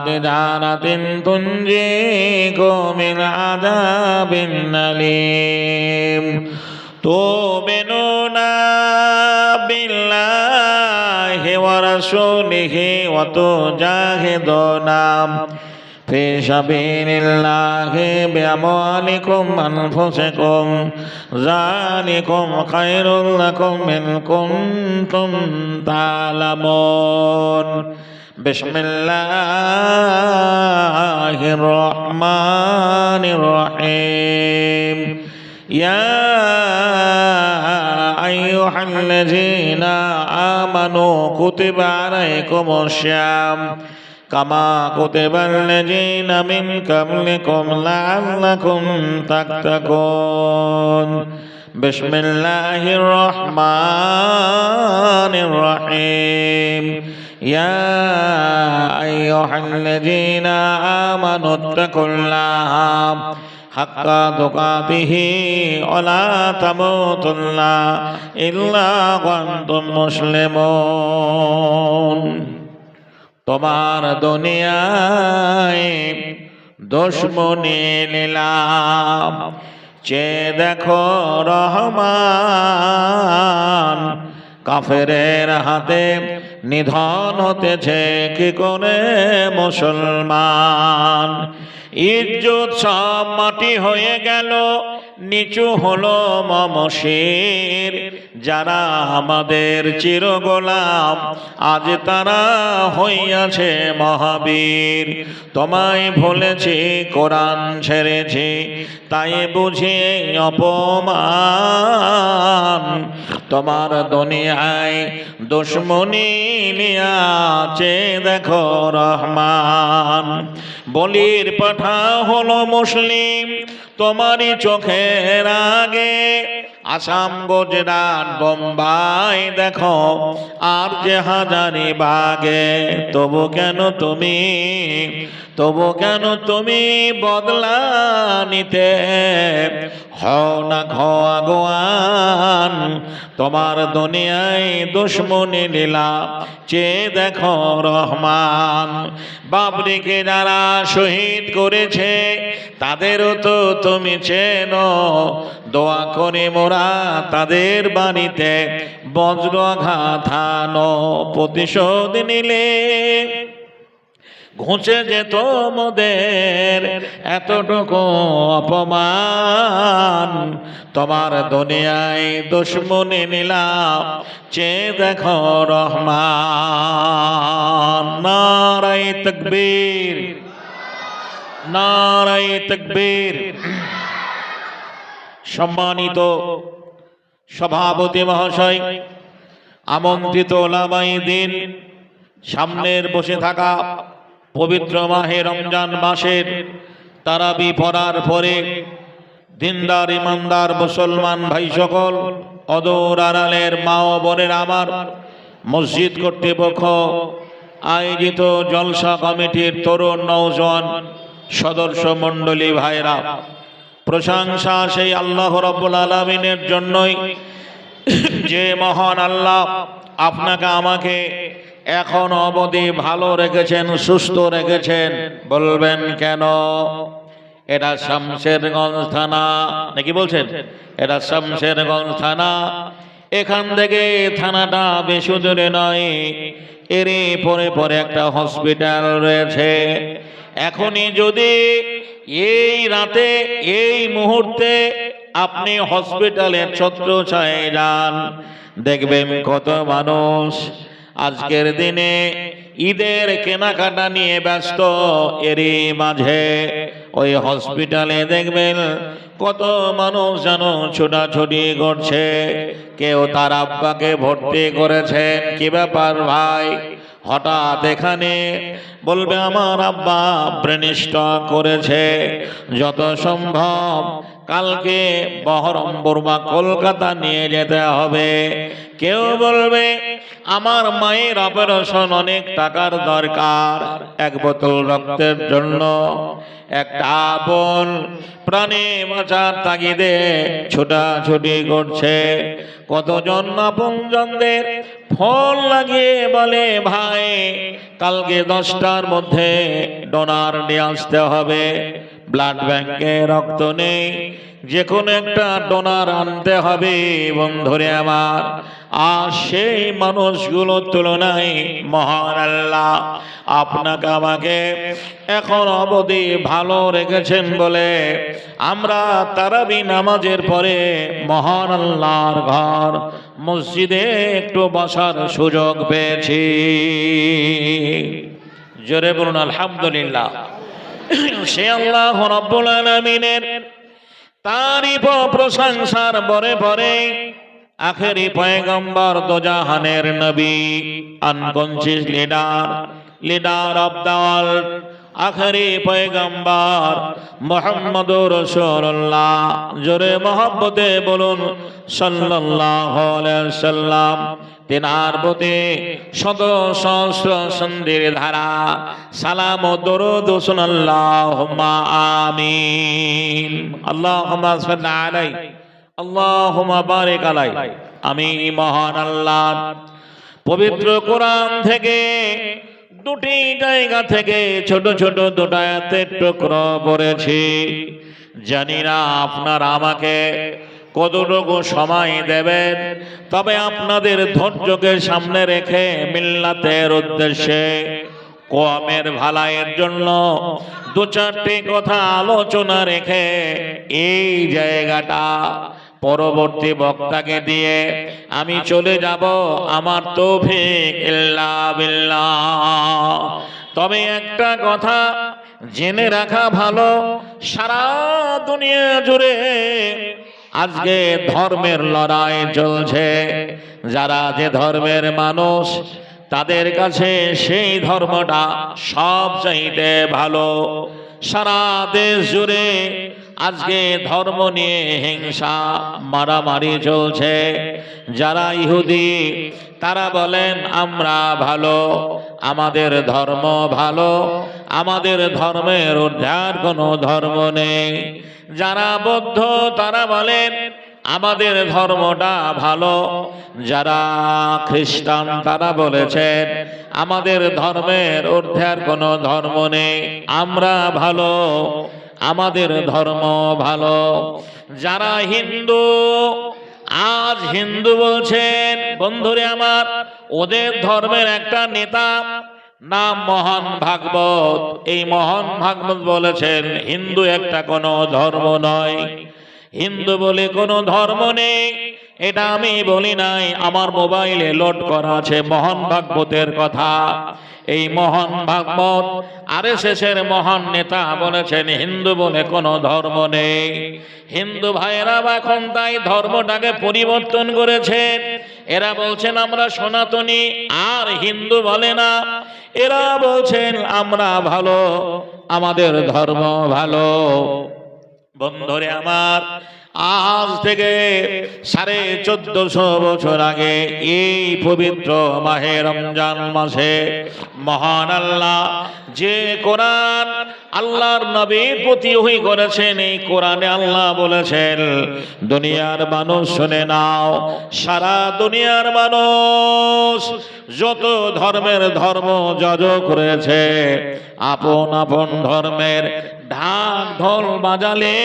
تجارة تنجيكم من عذاب أليم تؤمنون بالله ورسوله وتجاهدون في سبيل الله بأموالكم وأنفسكم ذلكم خير لكم إن كنتم تعلمون. بسم الله الرحمن الرحيم. يا أيها الذين آمنوا كتب عليكم الصيام كما كتب الذين من قبلكم لعلكم تتقون. بسم الله الرحمن الرحيم. يا أيها الذين آمنوا اتقوا الله حق تقاته ولا تموتن إلا وأنتم مسلمون. তোমার দুনিয়ায় দুশ্মনী নিলাম, চেয়ে দেখো রহমান। কাফেরের হাতে নিধন হতেছে কি করে মুসলমান। ইজ্জত সব মাটি হয়ে গেল, নিচু হলো মমশির। যারা আমাদের চিরগোলাম আজ তারা হইয়াছে মহাবীর। তোমায় ভুলেছি, কোরআন ছেড়েছি, তাই বুঝি অপমান। তোমার দুনিয়ায় দুশ্মনী নিয়াছে দেখো রহমান। বলির পাঠা হলো মুসলিম তোমারই চোখের আগে। আসাম, গুজরাট, বোম্বাই দেখো আর যে হাজারি বাগে। তবু কেন তুমি বদলা নিতে হও না আগুয়ান। তোমার দুনিয়ায় দুশ্মনী লীলা চেয়ে দেখো রহমান। বাবরিকে যারা শহীদ করেছে তাদেরও তো তুমি চেনো। দোয়া করে মোরা তাদের বাড়িতে বজ্রাঘাত হানো। প্রতিশোধ নিলে ঘুচে যেত মোদের এতটুকু অপমান। তোমার দুনিয়ায় দুশ্মনী নিলাম চেয়ে দেখো রহমান। নারায়ে তাকবীর, নারায়ে তাকবীর। সম্মানিত সভাপতি মহাশয়, আমন্ত্রিত ওলামায়ে দ্বীন, সামনের বসে থাকা পবিত্র মাহে রমজান মাসের তারাবি পড়ার পরে দিনদার ইমানদার মুসলমান ভাই সকল, অদূর আড়ালের মা ও বোনের আমার, মসজিদ কর্তৃপক্ষ আয়োজিত জলসা কমিটির তরুণ নওজোয়ান সদস্য মণ্ডলী ভাইরা, প্রশংসা সেই আল্লাহ রাব্বুল আলামিনের জন্যই, যে মহান আল্লাহ আপনাকে আমাকে এখন অবধি ভালো রেখেছেন, সুস্থ রেখেছেন। বলবেন কেন? এটা শামশেরগঞ্জ থানা, নাকি বলছেন? এটা শামশেরগঞ্জ থানা। এখান থেকে থানাটা বেশি দূরে নয়, এরই পরে পরে একটা হসপিটাল রয়েছে। এখনই যদি এই রাতে এই মুহূর্তে আপনি হসপিটালের ছত্রছায়ায় যান, দেখবেন কত মানুষ আজকের দিনে ঈদের কেনাকাটা নিয়ে ব্যস্ত। এরই মাঝে ওই হসপিটালে দেখবেন কত মানুষ যেন ছোটাছুটি করছে। কেউ তার আব্বাকে ভর্তি করেছেন। কি ব্যাপার ভাই, হঠাৎ এখানে? বলবে আমার আব্বা ব্রেন স্ট্রোক করেছে, যত সম্ভব কালকে বহরমপুর বা কলকাতা নিয়ে যেতে হবে। কেউ বলবে আমার মায়ের অপারেশন, অনেক টাকার দরকার, এক বোতল রক্তের জন্য একটা বোন প্রাণে বাঁচার তাগিদে ছোটাছুটি করছে। কতজন আপনজনদের ফোন লাগিয়ে বলে ভাই কালকে 10টার মধ্যে ডোনার নিয়ে আসতে হবে, ব্লাড ব্যাংকে রক্ত নেই, যে কোনো একটা ডোনার আনতে হবে বন্ধুরে আমার। আর সেই মানুষগুলোর তুলনায় মহান আল্লাহ আপনাকে আমাকে এখন অবধি ভালো রেখেছেন বলে আমরা তারাবি নামাজের পরে মহান আল্লাহর ঘর মসজিদে একটু বসার সুযোগ পেয়েছি। জোরে বলুন আলহামদুলিল্লাহ। সে আল্লাহ রাব্বুল আলামিনের তারিফ ও প্রশংসার পরে পরে আখেরি পয়গম্বর দোজাহানের নবী, unconscious leader of the world, আখেরি পয়গম্বর মুহাম্মদুর রাসূলুল্লাহ। জোরে মহব্বতে বলুন সাল্লাল্লাহু আলাইহি ওয়াসাল্লাম। তিনার প্রতি শত সহস্র সন্ধির ধারা সালাম ও দরুদ আল্লাহুম্মা আমিন। আল্লাহুম্মা সাল্লি আলাইহি, আল্লাহুম্মা বারিক আলাইহি। আমি মহান আল্লাহ পবিত্র কোরআন থেকে দুটি জায়গা থেকে ছোট ছোট দুটো আয়াতের টুকরো পড়েছি। জানি না আপনারা আমাকে কতটুকু সময় দেবেন, তবে আপনাদের ধৈর্যকে সামনে রেখে মিল্লাতের উদ্দেশ্যে, কওমের ভালাইয়ের জন্য দু চারটি কথা আলোচনা রেখে এই জায়গাটা পরবর্তী বক্তাকে দিয়ে আমি চলে যাব আমার তৌফিক ইল্লা বিল্লাহ। তবে একটা কথা জেনে রাখা ভালো, সারা দুনিয়া জুড়ে আজকে ধর্মের লড়াই চলছে। যারা যে ধর্মের মানুষ তাদের কাছে সেই ধর্মটা সবচাইতে ভালো। সারা দেশ জুড়ে আজকে ধর্ম নিয়ে হিংসা মারামারি চলছে। যারা ইহুদি তারা বলেন আমরা ভালো, আমাদের ধর্ম ভালো, আমাদের ধর্মের ঊর্ধ্বে কোনো ধর্ম নেই। যারা বৌদ্ধ তারা বলেন আমাদের ধর্মটা ভালো। যারা খ্রিস্টান তারা বলেছেন আমাদের ধর্মের ঊর্ধ্বে কোনো ধর্ম নেই, আমরা ভালো, আমাদের ধর্ম ভালো। যারা হিন্দু আজ হিন্দু বলছেন, বন্ধুরে আমার, ওদের ধর্মের একটা নেতা নাম মহান ভাগবত। এই মহান ভাগবত বলেছেন হিন্দু একটা কোনো ধর্ম নয়, হিন্দু বলে কোনো ধর্ম নেই। এটা আমি বলি নাই, আমার মোবাইলে লোড করা আছে মহান ভাগবতের কথা। এই মহান ভাগবত আরএসএস এর মহান নেতা বলেছেন হিন্দু বলে কোনো ধর্ম নেই। হিন্দু ভাইয়েরা এখন তাই ধর্মটাকে পরিবর্তন করেছেন। এরা বলছেন আমরা সনাতনী, আর হিন্দু বলে না। এরা বলছেন আমরা ভালো, আমাদের ধর্ম ভালো। বন্ধুরে আমার, আজ থেকে 1450 বছর আগে এই পবিত্র মাহে রমজান মাসে মহান আল্লাহ যে কোরআন আল্লাহর নবীর প্রতি ওহী করেছেন, এই কোরআনে আল্লাহ বলেছেন, দুনিয়ার মানুষ শুনে নাও, সারা দুনিয়ার মানুষ যত ধর্মের ধর্ম যাজক রয়েছে, আপন আপন ধর্মের ঢাক ঢোল বাজালে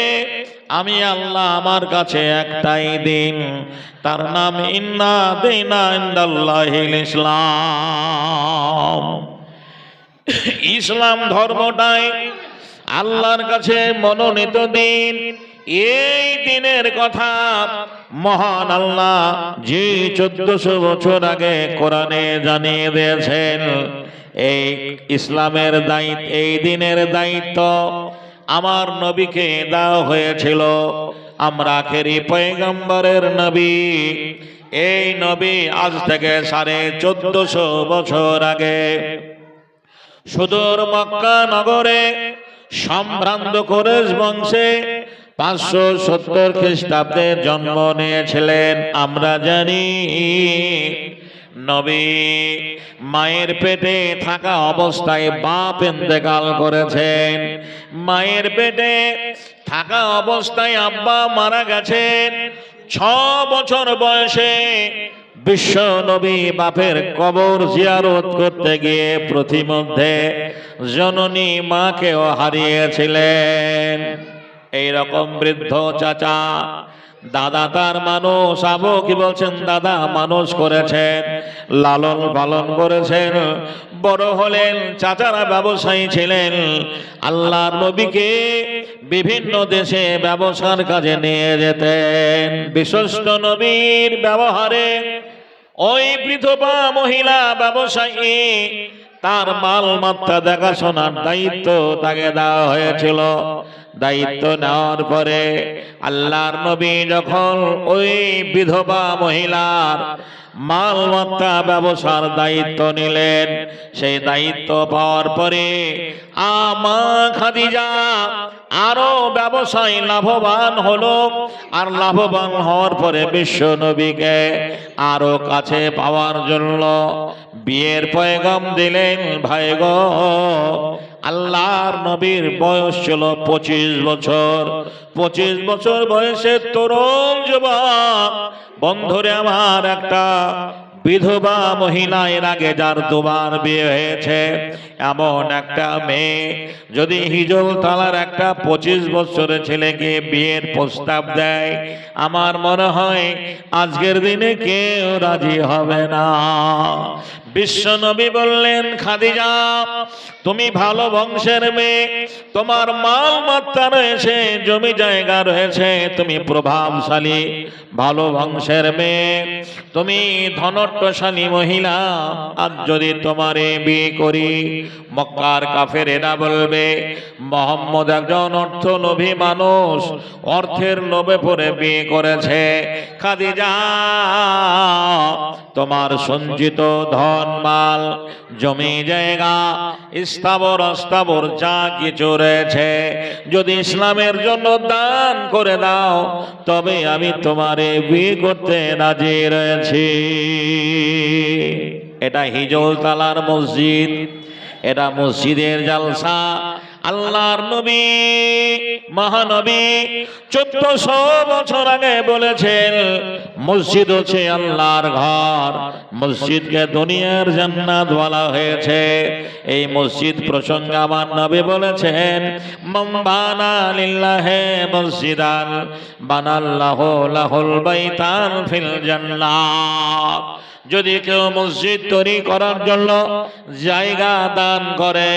আমি আল্লাহ আমার কাছে একটাই দিন, তার নাম ইন্না দিনা ইনদাল্লাহিল ইসলাম। ইসলাম ধর্মটাই আল্লাহর কাছে মনোনীত দিন। এই দিনের কথা মহান আল্লাহ যে 1400 বছর আগে কোরআনে জানিয়ে দিয়েছেন। এই ইসলামের দায়িত্ব, এই দিনের দায়িত্ব আমার নবীকে দেওয়া হয়েছিল। আমরা আখেরি পয়গম্বরের নবী, এই নবী আজ থেকে 1450 বছর আগে সুদূর মক্কা নগরে সম্ভ্রান্ত কুরাইশ বংশে 570 খ্রিস্টাব্দে জন্ম নিয়েছিলেন। আমরা জানি নবী মায়ের পেটে থাকা অবস্থায় বাপ ইন্তেকাল করেছেন। মায়ের পেটে থাকা অবস্থায় আব্বা মারা গেছেন। 6 বছর বয়সে বিশ্ব নবী বাপের কবর জিয়ারত করতে গিয়ে প্রতিমধ্যে জননী মাকেও হারিয়েছিলেন। এইরকম বৃদ্ধ চাচা, দাদা তার মানুষ, আবু কি বলছেন, দাদা মানুষ করেছেন, লালন পালন করেছেন, বড় হলেন। চাচারা ব্যবসায়ী ছিলেন। আল্লাহর নবীকে বিভিন্ন দেশে ব্যবসার কাজে নিয়ে যেতেন। বিশ্বস্ত নবীর ব্যবহারে ওই বিধবা মহিলা ব্যবসায়ী, তার মালমাত্রা দেখাশোনার দায়িত্ব তাকে দেওয়া হয়েছিল। দায়িত্ব নেওয়ার পরে আল্লাহর নবী যখন ওই বিধবা মহিলার মালমাত্রা ব্যবসার দায়িত্ব নিলেন, সেই দায়িত্ব পাওয়ার পরে মা খাদিজা আরো ব্যবসায় লাভবান হলো। আর লাভবান হওয়ার পরে বিশ্ব নবীকে আরো কাছে পাওয়ার জন্য বিয়ের পয়গাম দিলেন। ভাই গো, আল্লাহর নবীর বয়স ছিল 25 বছর। 25 বছর বয়সে তরুণ যুবক, বন্ধুরে আমার, একটা বিধবা মহিলা, এর আগে যার 2 বার বিয়ে হয়েছে, এমন একটা মেয়ে যদি হিজল তালার একটা 25 বছরের ছেলেকে বিয়ের প্রস্তাব দেয়, আমার মনে হয় আজকের দিনে কেউ রাজি হবে না। বিশ্ব নবী বললেন, খাদিজা তুমি ভালো বংশের মেয়ে, তোমার মাল মাত্রা রয়েছে, জমি জায়গা রয়েছে, তুমি প্রভাবশালী ভালো বংশের মেয়ে, তুমি ধনট্টশালী মহিলা। আর যদি তোমারে বিয়ে করি, মক্কার কাফেরেরা বলবে মুহাম্মদ একজন অর্থলোভী মানুষ, অর্থের লোভে পড়ে বিয়ে করেছে। খাদিজা তোমার সঞ্চিত ধন মাল, জমি জায়গা, স্থাবর অস্থাবর যা কিছু রয়েছে, যদি ইসলামের জন্য দান করে দাও, তবে আমি তোমারে বিয়ে করতে রাজি রয়েছি। এটা হিজল তালার মসজিদ, এটা মসজিদের জালসা। আল্লাহর নবী মহানবী 1400 বছর আগে বলেছেন, মসজিদ হচ্ছে আল্লাহর ঘর, মসজিদকে দুনিয়ার জান্নাত বলা হয়েছে। এই মসজিদ প্রসঙ্গে আমার নবী বলেছেন, মান বানা লিল্লাহি মসজিদান বানাল্লাহু লাহুল বাইতান ফিল জান্নাত। যদি কেউ মসজিদ তৈরি করার জন্য জায়গা দান করে,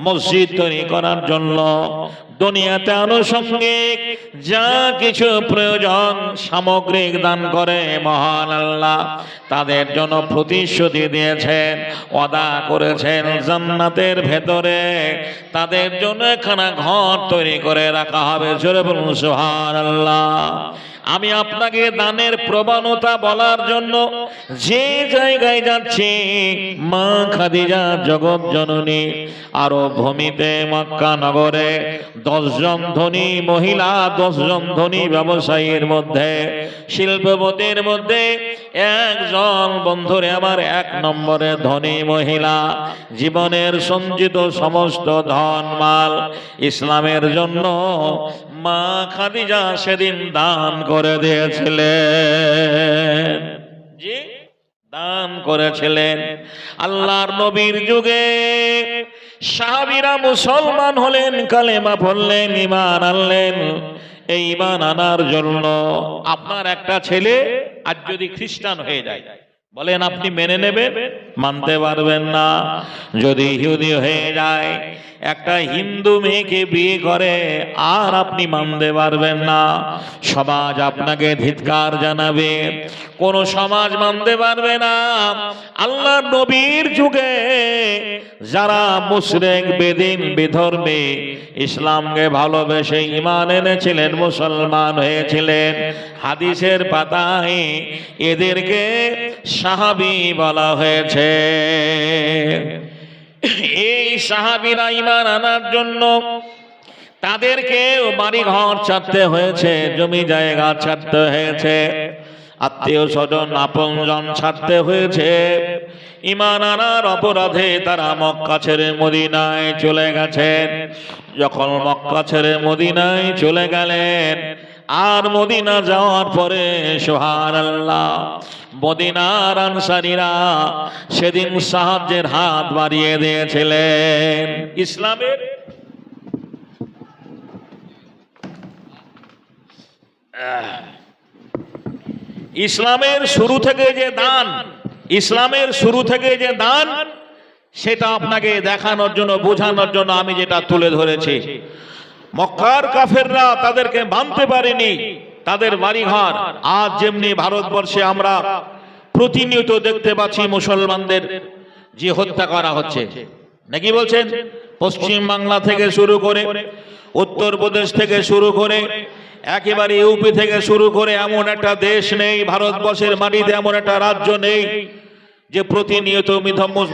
মসজিদ তৈরি করার জন্য দুনিয়াতে আনুষঙ্গিক যা কিছু প্রয়োজন সামগ্রিক দান করে মহান আল্লাহ তাদের জন্য প্রতিশ্রুতি দিয়েছেন, ওয়াদা করেছেন জান্নাতের ভেতরে তাদের জন্য একখানা ঘর তৈরি করে রাখা হবে। জোরে বলুন সুবহানাল্লাহ। আমি আপনাকে দানের প্রবণতা বলার জন্য যে জায়গায় যাচ্ছি, মা খাদিজা জগৎ জননী আরো ভূমিতে মক্কা নগরে 10 জন ধনী মহিলা, 10 জন ধনী ব্যবসায়ীর মধ্যে, শিল্পপতির মধ্যে একজন বন্ধুরে আমার 1 নম্বরে ধনী মহিলা জীবনের সঞ্চিত সমস্ত ধন মাল ইসলামের জন্য মা খাদিজা সেদিন দান করে দিয়েছিলেন। জি, দান করেছিলেন। আল্লাহর নবীর যুগে সাহাবীরা মুসলমান হলেন, কালেমা পড়লেন, ঈমান আনলেন। এই ঈমান আনার জন্য আপনার একটা ছেলে আজ যদি খ্রিস্টান হয়ে যায়, বলেন আপনি মেনে নেবেন? মানতে পারবেন না। যদি ইহুদি হয়ে যায়, একটা হিন্দু মেয়েকে বিয়ে করে, আর আপনি মানতে পারবেন না। সমাজ আপনাকে ধিক্কার জানাবে, কোন সমাজ মানতে পারবে না। আল্লাহ নবীর যুগে যারা মুশরিক বেদিন বিধর্মী ইসলামকে ভালোবেসে ঈমান এনেছিলেন, মুসলমান হয়েছিলেন, হাদিসের পাতায় এদেরকে সাহাবী বলা হয়েছে। এই সাহাবীরা ঈমান আনার জন্য তাদেরকে বাড়ি ঘর ছাড়তে হয়েছে, জমি জায়গা ছাড়তে হয়েছে, আত্মীয় স্বজন আপনজন ছাড়তে হয়েছে। ঈমান আনার অপরাধে তারা মক্কা ছেড়ে মদিনায় চলে গেছেন। যখন মক্কা ছেড়ে মদিনায় চলে গেলেন, আর মদিনা যাওয়ার পরে সুবহানাল্লাহ মদিনার আনসারীরা সেদিন সাহায্যের হাত বাড়িয়ে দিয়েছিলেন। ইসলামের শুরু থেকে যে দান, ইসলামের শুরু থেকে যে দান, সেটা আপনাকে দেখানোর জন্য, বোঝানোর জন্য আমি যেটা তুলে ধরেছি। মক্কার কাফেররা তাদেরকে মানতে পারেনি, তাদের বাড়িঘর। আজ যেমনি ভারতবর্ষে আমরা প্রতিনিয়ত দেখতে পাচ্ছি মুসলমানদের যে হত্যা করা হচ্ছে, নাকি বলছেন? পশ্চিম বাংলা থেকে শুরু করে, উত্তরপ্রদেশ থেকে শুরু করে, একেবারে ইউপি থেকে শুরু করে, এমন একটা দেশ নেই ভারতবর্ষের মাটিতে, এমন একটা রাজ্য নেই যে প্রতিনিয়ত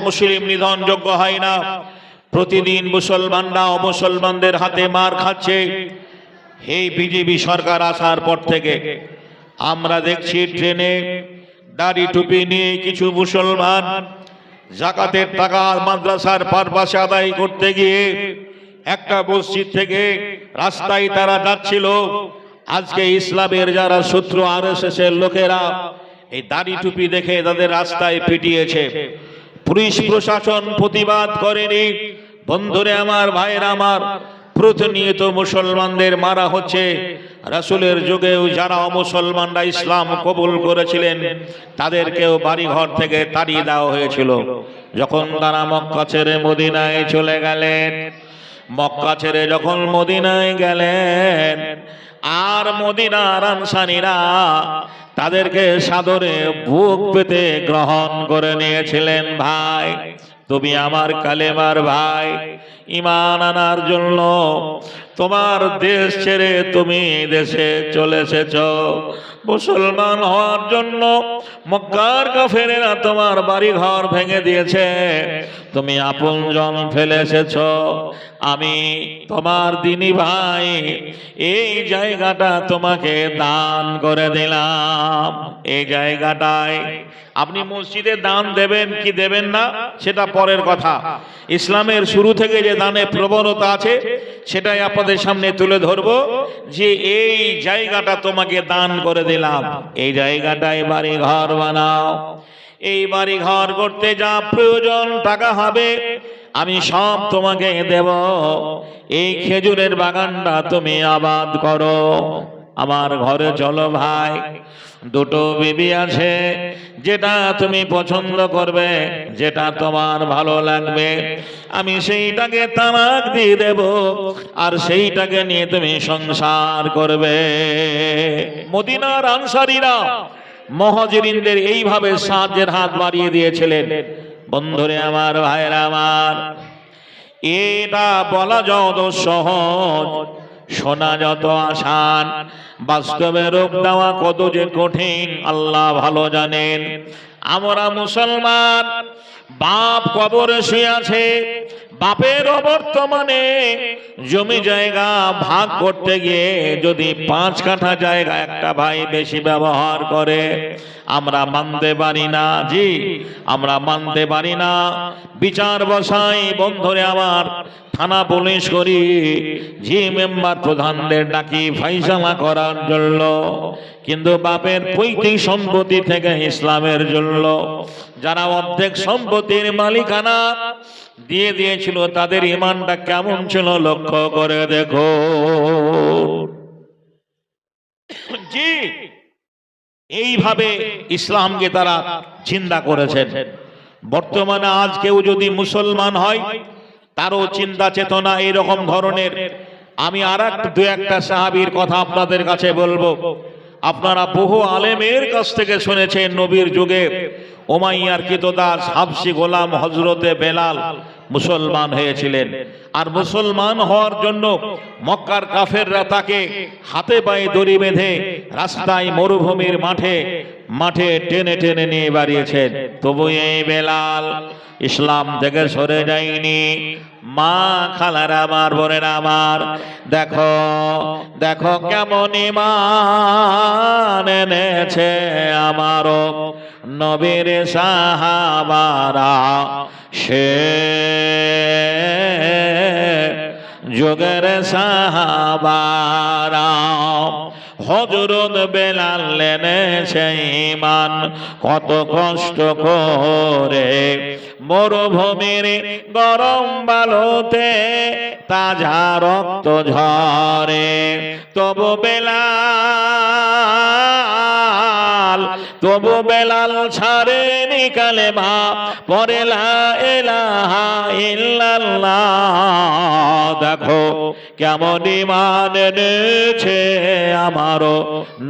মুসলিম নিধনযোগ্য হয় না। প্রতিদিন মুসলমানরা অমুসলমানদের হাতে মার খাচ্ছে। এই বিজেপি সরকার আসার পর থেকে আমরা দেখছি ট্রেনে দাড়ি টুপি নিয়ে কিছু মুসলমান যাকাতের টাকা মাদ্রাসার পারপাসে আদায় করতে গিয়ে একটা মসজিদ থেকে রাস্তায় তারা যাচ্ছিল। আজকে ইসলামের যারা শত্রু আরএসএস এর লোকেরা এই দাড়ি টুপি দেখে তাদের রাস্তায় পিটিয়েছে। পুলিশ প্রশাসন প্রতিবাদ করেনি। বন্ধুরে আমার, ভাইরা আমার, প্রতিনিয়ত মুসলমানদের মারা হচ্ছে। রাসূলের যুগেও যারা অমুসলমানরা ইসলাম কবুল করেছিলেন তাদেরকেও বাড়িঘর থেকে তাড়িয়ে দেওয়া হয়েছিল। যখন তারা মক্কা ছেড়ে মদিনায় চলে গেলেন, মক্কা ছেড়ে যখন মদিনায় গেলেন, আর মদিনার আনসারীরা তাদেরকে সাদরে বুক পেতে গ্রহণ করে নিয়েছিলেন। ভাই, তুমি আমার কালেমার ভাই, ঈমান আনার জন্য তোমার দেশ ছেড়ে তুমি দেশে চলে এসেছো। মুসলমান হওয়ার জন্য মক্কার কাফেরেরা তোমার বাড়ি ঘর ভেঙে দিয়েছে, তুমি আপনজন ফেলে এসেছো। আমি তোমার দিনী ভাই, এই জায়গাটা তোমাকে দান করে দিলাম। এই জায়গাটায় আপনি মসজিদে দান দেবেন কি দেবেন না সেটা পরের কথা। ইসলামের শুরু থেকে যে দানের প্রবণতা আছে সেটাই আপনাদের সামনে তুলে ধরবো, যে এই জায়গাটা তোমাকে দান করে দিলাম। এই জায়গাটায় বাড়ি ঘর বানাও। এই বাড়ি ঘর করতে যা প্রয়োজন টাকা হবে আমি সব তোমাকে দেব। এই খেজুরের বাগানটা তুমি আবাদ করো। আমার ঘরে চলো ভাই। দুটো বিবি আছে, যেটা তুমি পছন্দ করবে, যেটা তোমার ভালো লাগবে, আমি সেইটাকে তালাক দিয়ে দেব, আর সেইটাকে নিয়ে তুমি সংসার করবে। মদিনার আনসারীরা মুহাজিরিনদের এইভাবে সাহায্যের হাত বাড়িয়ে দিয়েছিলেন। বন্ধুরে আমার, ভাইরা আমার, এটা বলা যত সহজ, শোনা যত আসান, বাস্তবে রূপ দেওয়া কত যে কঠিন আল্লাহ ভালো জানেন। আমরা মুসলমান, বাপ কবরে শুয়ে আছে, বাপের বর্তমানে জমি জায়গা ভাগ করতে গিয়ে যদি 5 কাঠা জায়গা একটা ভাই বেশি ব্যবহার করে, আমরা মানতে পারি না। জি, আমরা মানতে পারি না। বিচার বসাই, বন্ধুরে আমার, থানা পুলিশ করি, জি মেম্বার প্রধানদের ডাকি ফাইসালা করার জন্য। কিন্তু বাপের পৈতৃক সম্পত্তি থেকে ইসলামের জন্য যারা অর্ধেক সম্পত্তির মালিকানা দিয়ে দিয়েছিল, তাদের ঈমানটা কেমন ছিল লক্ষ্য করে দেখো। জি, এইভাবে ইসলামকে তারা চিন্তা করেছেন। বর্তমানে আজ কেউ যদি মুসলমান হয়, তারও চিন্তা চেতনা এইরকম ধরনের। আমি আর দু একটা সাহাবীর কথা আপনাদের কাছে বলবো। আপনারা বহু আলেমের কাছ থেকে শুনেছেন, নবীর যুগে উমাইয়ার কৃতদাস হাবশী গোলাম হযরতে বেলাল মুসলমান হয়েছিলেন। আর মুসলমান হওয়ার জন্য মক্কার কাফেররা তাকে হাতে পায়ে দড়ি বেঁধে রাস্তায়, মরুভূমির মাঠে মাঠে টেনে টেনে নিয়ে বাড়িয়েছেন। তবু এই বেলাল ইসলাম থেকে সরে যায়নি। মা, খালার আমার, বোনের আমার, দেখো দেখো কেমন ঈমান এনেছে আমারও নবীর সাহাবারা। সে যুগের সাহাবারা হযরত বেলাল এনেছে ঈমান কত কষ্ট করে, মরুভূমির গরম বালুতে তাজা রক্ত ঝরে। তবু বেলাল ছাড়েনি কালেমা, পড়ে লা ইলাহা ইল্লাল্লাহ। দেখো কেমন ঈমান এনেছে আমারও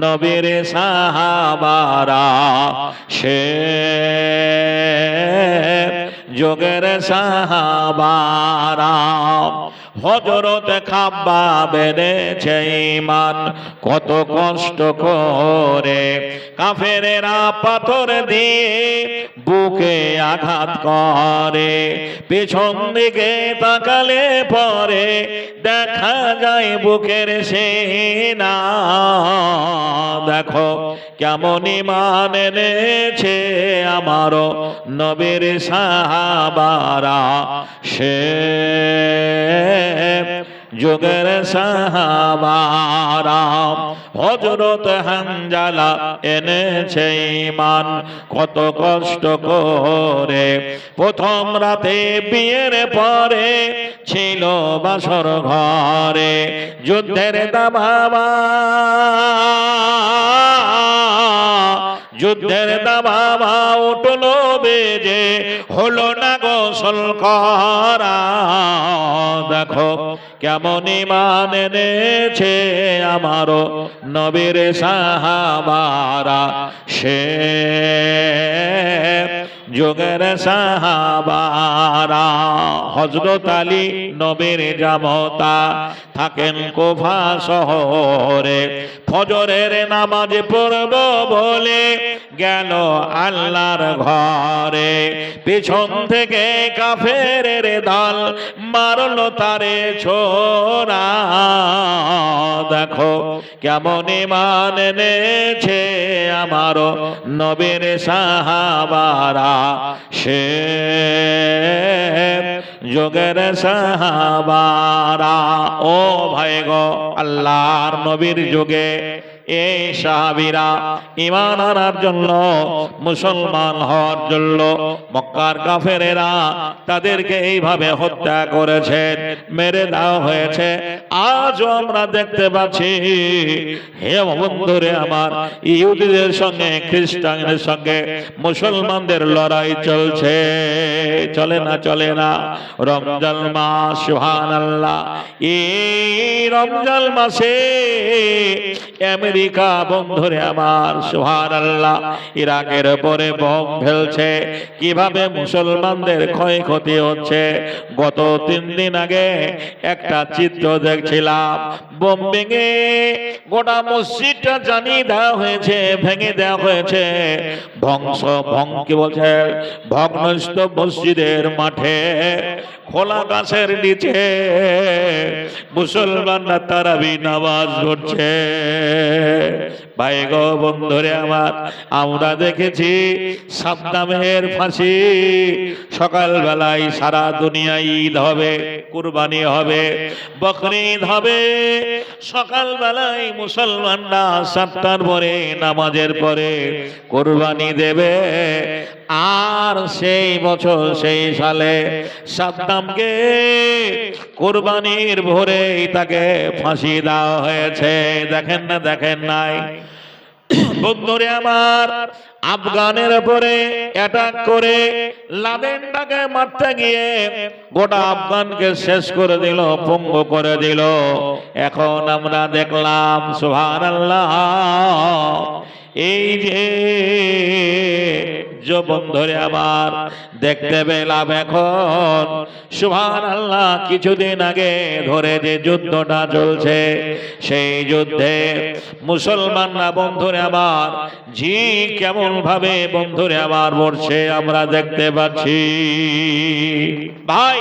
নবীর সাহাবারা। সে যুগের সাহাবারা হযরত খাব্বাব এনেছে ঈমান কত কষ্ট করে, কাফেরেরা পাথর দিয়ে বুকে আঘাত করে। পেছন দিকে তাকালে পরে দেখা যায় বুকের সেনা। দেখো কেমন ঈমান এনেছে আমারও নবীর সাহাবারা। সে যুগের সাহাবারা হযরত হানজালা এনেছে ঈমান কত কষ্ট করে। প্রথম রাতে বিয়ের পরে ছিল বাসর ঘরে, যুদ্ধের দামামা উঠলো বেজে, হলো না গোসল করা। দেখো কেমন ঈমান এনেছে আমারও নবীর সাহাবারা। সে যুগের সাহাবারা হযরত আলী নবীর জামতা থাকেন কুফা শহরে। ফজরের নামাজ পড়ব বলে গেল আল্লাহর ঘরে, পিছন থেকে কাফেরের দল মারলো তারে ছোরা। দেখো কেমন ঈমান এনেছে আমারও নবীর সাহাবারা। সে যুগের সাহাবারা। ও ভাই গো, আল্লাহর নবীর যুগে এই সাহাবীরা ঈমান আনার জন্য, মুসলমান হওয়ার জন্য মক্কার কাফেরেরা তাদেরকে এইভাবে হত্যা করেছেন, মেরে দেওয়া হয়েছে। আজও আমরা দেখতে পাচ্ছি, হে বন্ধুরে আমার, ইহুদিদের সঙ্গে খ্রিস্টানদের সঙ্গে মুসলমানদের লড়াই চলছে, চলে না চলে না? রমজান মাস, সুবহানাল্লাহ, এই রমজান মাসে আমেরিকা বন্ধুরে আমার, সুবহানাল্লাহ, ইরাকের উপরে বোম ফেলছে, কিভাবে মুসলমানদের ক্ষয়ক্ষতি হচ্ছে। গত 3 দিন আগে একটা চিত্র দেখছিলাম, বোম ভেঙে গোটা মসজিদটা জানিয়ে দেওয়া হয়েছে, ভেঙে দেওয়া হয়েছে, কি বলছে, ভগ্নস্থ মসজিদের মাঠে খোলা গাছের নিচে মুসলমানরা তারাবি নামাজ পড়ছে। ভাই গো বন্ধুরে আমার, আমরা দেখেছি সাদ্দামের ফাঁসি, সকালবেলায় সারা দুনিয়ায় ঈদ হবে, কুরবানি হবে, বকরি ঈদ হবে, সকালবেলায় মুসলমানরা 7টার পরে নামাজের পরে কুরবানি দেবে। আর সেই বছর, সেই সালে সাদ্দামকে কুরবানির ভোরেই তাকে ফাঁসি দেওয়া হয়েছে। দেখেন না, দেখেন নাই? বন্ধুরে আমার, আফগানের উপরে অ্যাটাক করে লাদেনটাকে মারতে গিয়ে গোটা আফগানকে শেষ করে দিল, পঙ্গু করে দিল। এখন আমরা দেখলাম, সুবহানাল্লাহ, এই যে বন্ধুরে আমার দেখতে পেলাম এখন, সুবহানাল্লাহ, কিছুদিন আগে ধরে যে যুদ্ধটা চলছে, সেই যুদ্ধে মুসলমানরা বন্ধুরে আমার জি কেমন ভাবে বন্ধুরে আমার মরছে আমরা দেখতে পাচ্ছি। ভাই,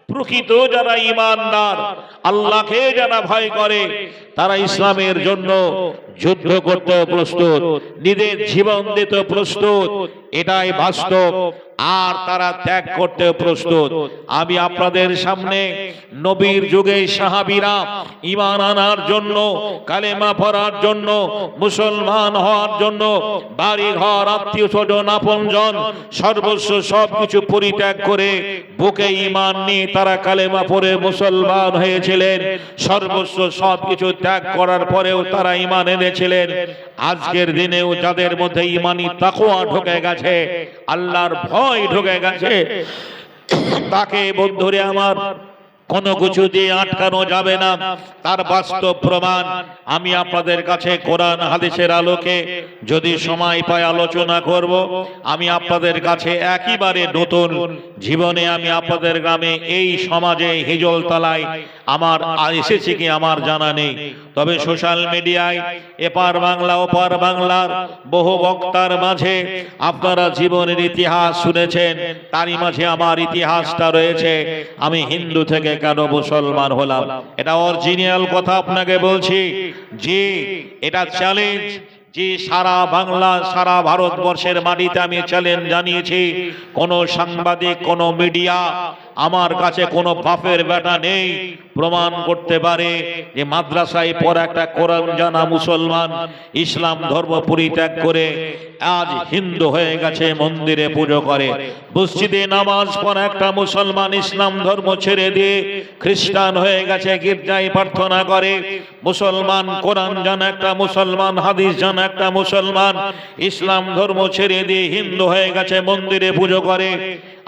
প্রকৃত যারা ঈমানদার, আল্লাহকে যারা ভয় করে, তারা ইসলামের জন্য যুদ্ধ করতে প্রস্তুত, নিজের জীবন দিতে প্রস্তুত, এটাই বাস্তব। আর তারা ত্যাগ করতে প্রস্তুত। আমি আপনাদের সামনে নবীর যুগে সাহাবীরা ঈমান আনার জন্য, কালেমা পড়ার জন্য, মুসলমান হওয়ার জন্য বাড়ি ঘর, আত্মীয় স্বজন, আপনজন সর্বস্ব সবকিছু পরিত্যাগ করে বুকে ঈমান নিয়ে তারা কালেমা পড়ে মুসলমান হয়েছিলেন। সর্বস্ব সবকিছু ত্যাগ করার পরেও তারা ঈমান এনেছিলেন। আজকের দিনেও যাদের মধ্যে ঈমানি তাকওয়া ঢুকে গেছে, আল্লাহর ভয় ঢুকে গেছে, তাকে বন্ধুরে আমার কোনো কিছু দিয়ে আটকানো যাবে না। তার বাস্তব প্রমাণ আমি আপনাদের কাছে কোরআন হাদিসের আলোকে যদি সময় পাই আলোচনা করব। আমি আপনাদের কাছে একেবারে নতুন জীবনে আমি আপনাদের গ্রামে এই সমাজে হিজলতলায় আমার এসেছি কি আমার জানা নেই, তবে সোশ্যাল মিডিয়ায় এপার বাংলা ওপার বাংলার বহু বক্তার মাঝে আপনারা জীবনের ইতিহাস শুনেছেন, তারই মাঝে আমার ইতিহাসটা রয়েছে। আমি হিন্দু থেকে কেন মুসলমান হলাম, এটা অরিজিনাল কথা আপনাকে বলছি। জি, এটা চ্যালেঞ্জ, যে সারা বাংলা, সারা ভারতবর্ষের মাটিতে আমি চ্যালেঞ্জ জানিয়েছি। কোন সাংবাদিক, কোন মিডিয়া আমার কাছে কোনো বাপের বেটা নেই প্রমাণ করতে পারে যে মাদ্রাসায় পড়া একটা কোরআন জানা মুসলমান ইসলাম ধর্ম পরিত্যাগ করে আজ হিন্দু হয়ে গেছে, মন্দিরে পুজো করে। মসজিদে নামাজ পড়া একটা মুসলমান ইসলাম ধর্ম ছেড়ে দিয়ে খ্রিস্টান হয়ে গেছে, গির্জায় প্রার্থনা করে। মুসলমান কোরআন জানা একটা মুসলমান, হাদিস জানা একটা মুসলমান ইসলাম ধর্ম ছেড়ে দিয়ে হিন্দু হয়ে গেছে, মন্দিরে পুজো করে।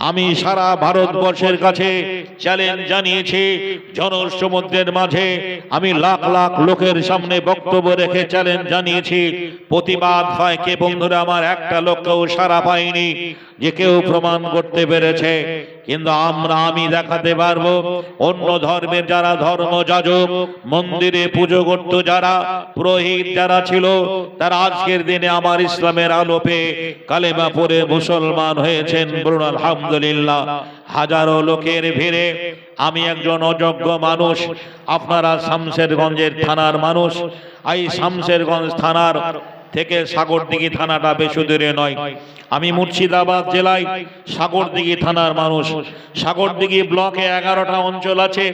আমি সারা ভারতবর্ষের কাছে চ্যালেঞ্জ জানিয়েছি, জনসমুদ্রের মাঝে আমি লাখ লাখ লোকের সামনে বক্তব্য রেখে চ্যালেঞ্জ জানিয়েছি। প্রতিবাদ হয় কে বন্ধুরা আমার? একটা লোককেও সাড়া পাইনি যে কেউ প্রমাণ করতে পেরেছে। কিন্তু আমি দেখাতে পারবো অন্য ধর্মের যারা ধর্মযাজক, মন্দিরে পুজো করত যারা, পুরোহিত যারা ছিল, তারা আজকের দিনে আমার ইসলামের আলো পেয়ে কালেমা পড়ে মুসলমান হয়েছেন। বলুন আলহামদুলিল্লাহ। হাজারো লোকের ভিড়ে আমি একজন অযোগ্য মানুষ, আপনারা শামশেরগঞ্জের থানার মানুষ। এই শামশেরগঞ্জ থানার থেকে সাগরদিঘি থানাটা বেশি দূরে নয়। আমি মুর্শিদাবাদ জেলায় সাগরদিঘি থানার মানুষ। সাগরদিঘি ব্লকে 11টা অঞ্চল আছে।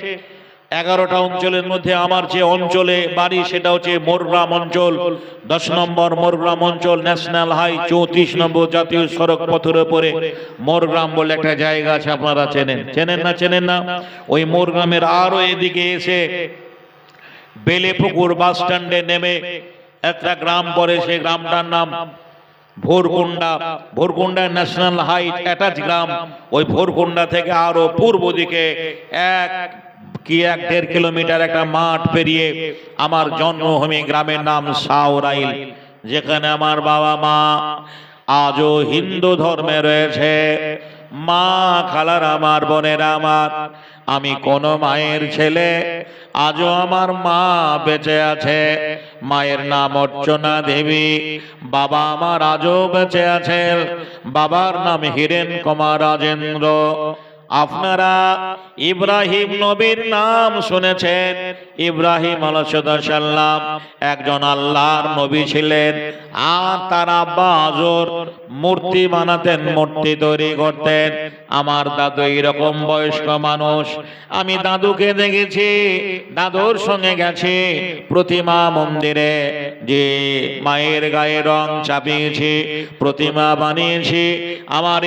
11টা অঞ্চলের মধ্যে আমার যে অঞ্চলে বাড়ি সেটা হচ্ছে মোরগ্রাম অঞ্চল। 10 নম্বর মোরগ্রাম অঞ্চল, ন্যাশনাল হাই 34 নম্বর জাতীয় সড়ক পথের উপরে মোরগ্রাম বলে একটা জায়গা আছে, আপনারা চেনেন না? ওই মোরগ্রামের আরো এদিকে এসে বেলেপুকুর বাস স্ট্যান্ডে নেমে একটা গ্রাম পড়ে, সেই গ্রামটার নাম ভোরকুন্ডা ন্যাশনাল হাইট অ্যাটাচ গ্রাম। ওই ভোরকুন্ডা থেকে আরো পূর্ব দিকে 1.5 কিলোমিটার একটা মাঠ পেরিয়ে আমার জন্মভূমি, গ্রামের নাম সাউরাইল, যেখানে আমার বাবা মা আজও হিন্দু ধর্মে রয়েছে। মা, খালার আমার, বোনেরা আমার, আমি কোন মায়ের ছেলে, আজও আমার মা বেঁচে আছে। মায়ের নাম অর্চনা দেবী, বাবা আমার আজও বেঁচে আছেন, বাবার নাম হিরেন কুমার রাজেন্দ্র। আপনারা ইব্রাহিম নবীর নাম শুনেছেন। ইব্রাহিম আলাইহিস সালাম একজন আল্লাহর নবী ছিলেন, আর তার আব্বা আজর মূর্তি বানাতেন, মূর্তি তৈরি করতেন। আমার দাদু এরকম বয়স্ক মানুষ, আমি দাদুকে দেখেছি, দাদুর সঙ্গে গেছি প্রতিমা মন্দিরে, যে মায়ের গায়ে রং চাপিয়েছি, প্রতিমা বানিয়েছি। আমার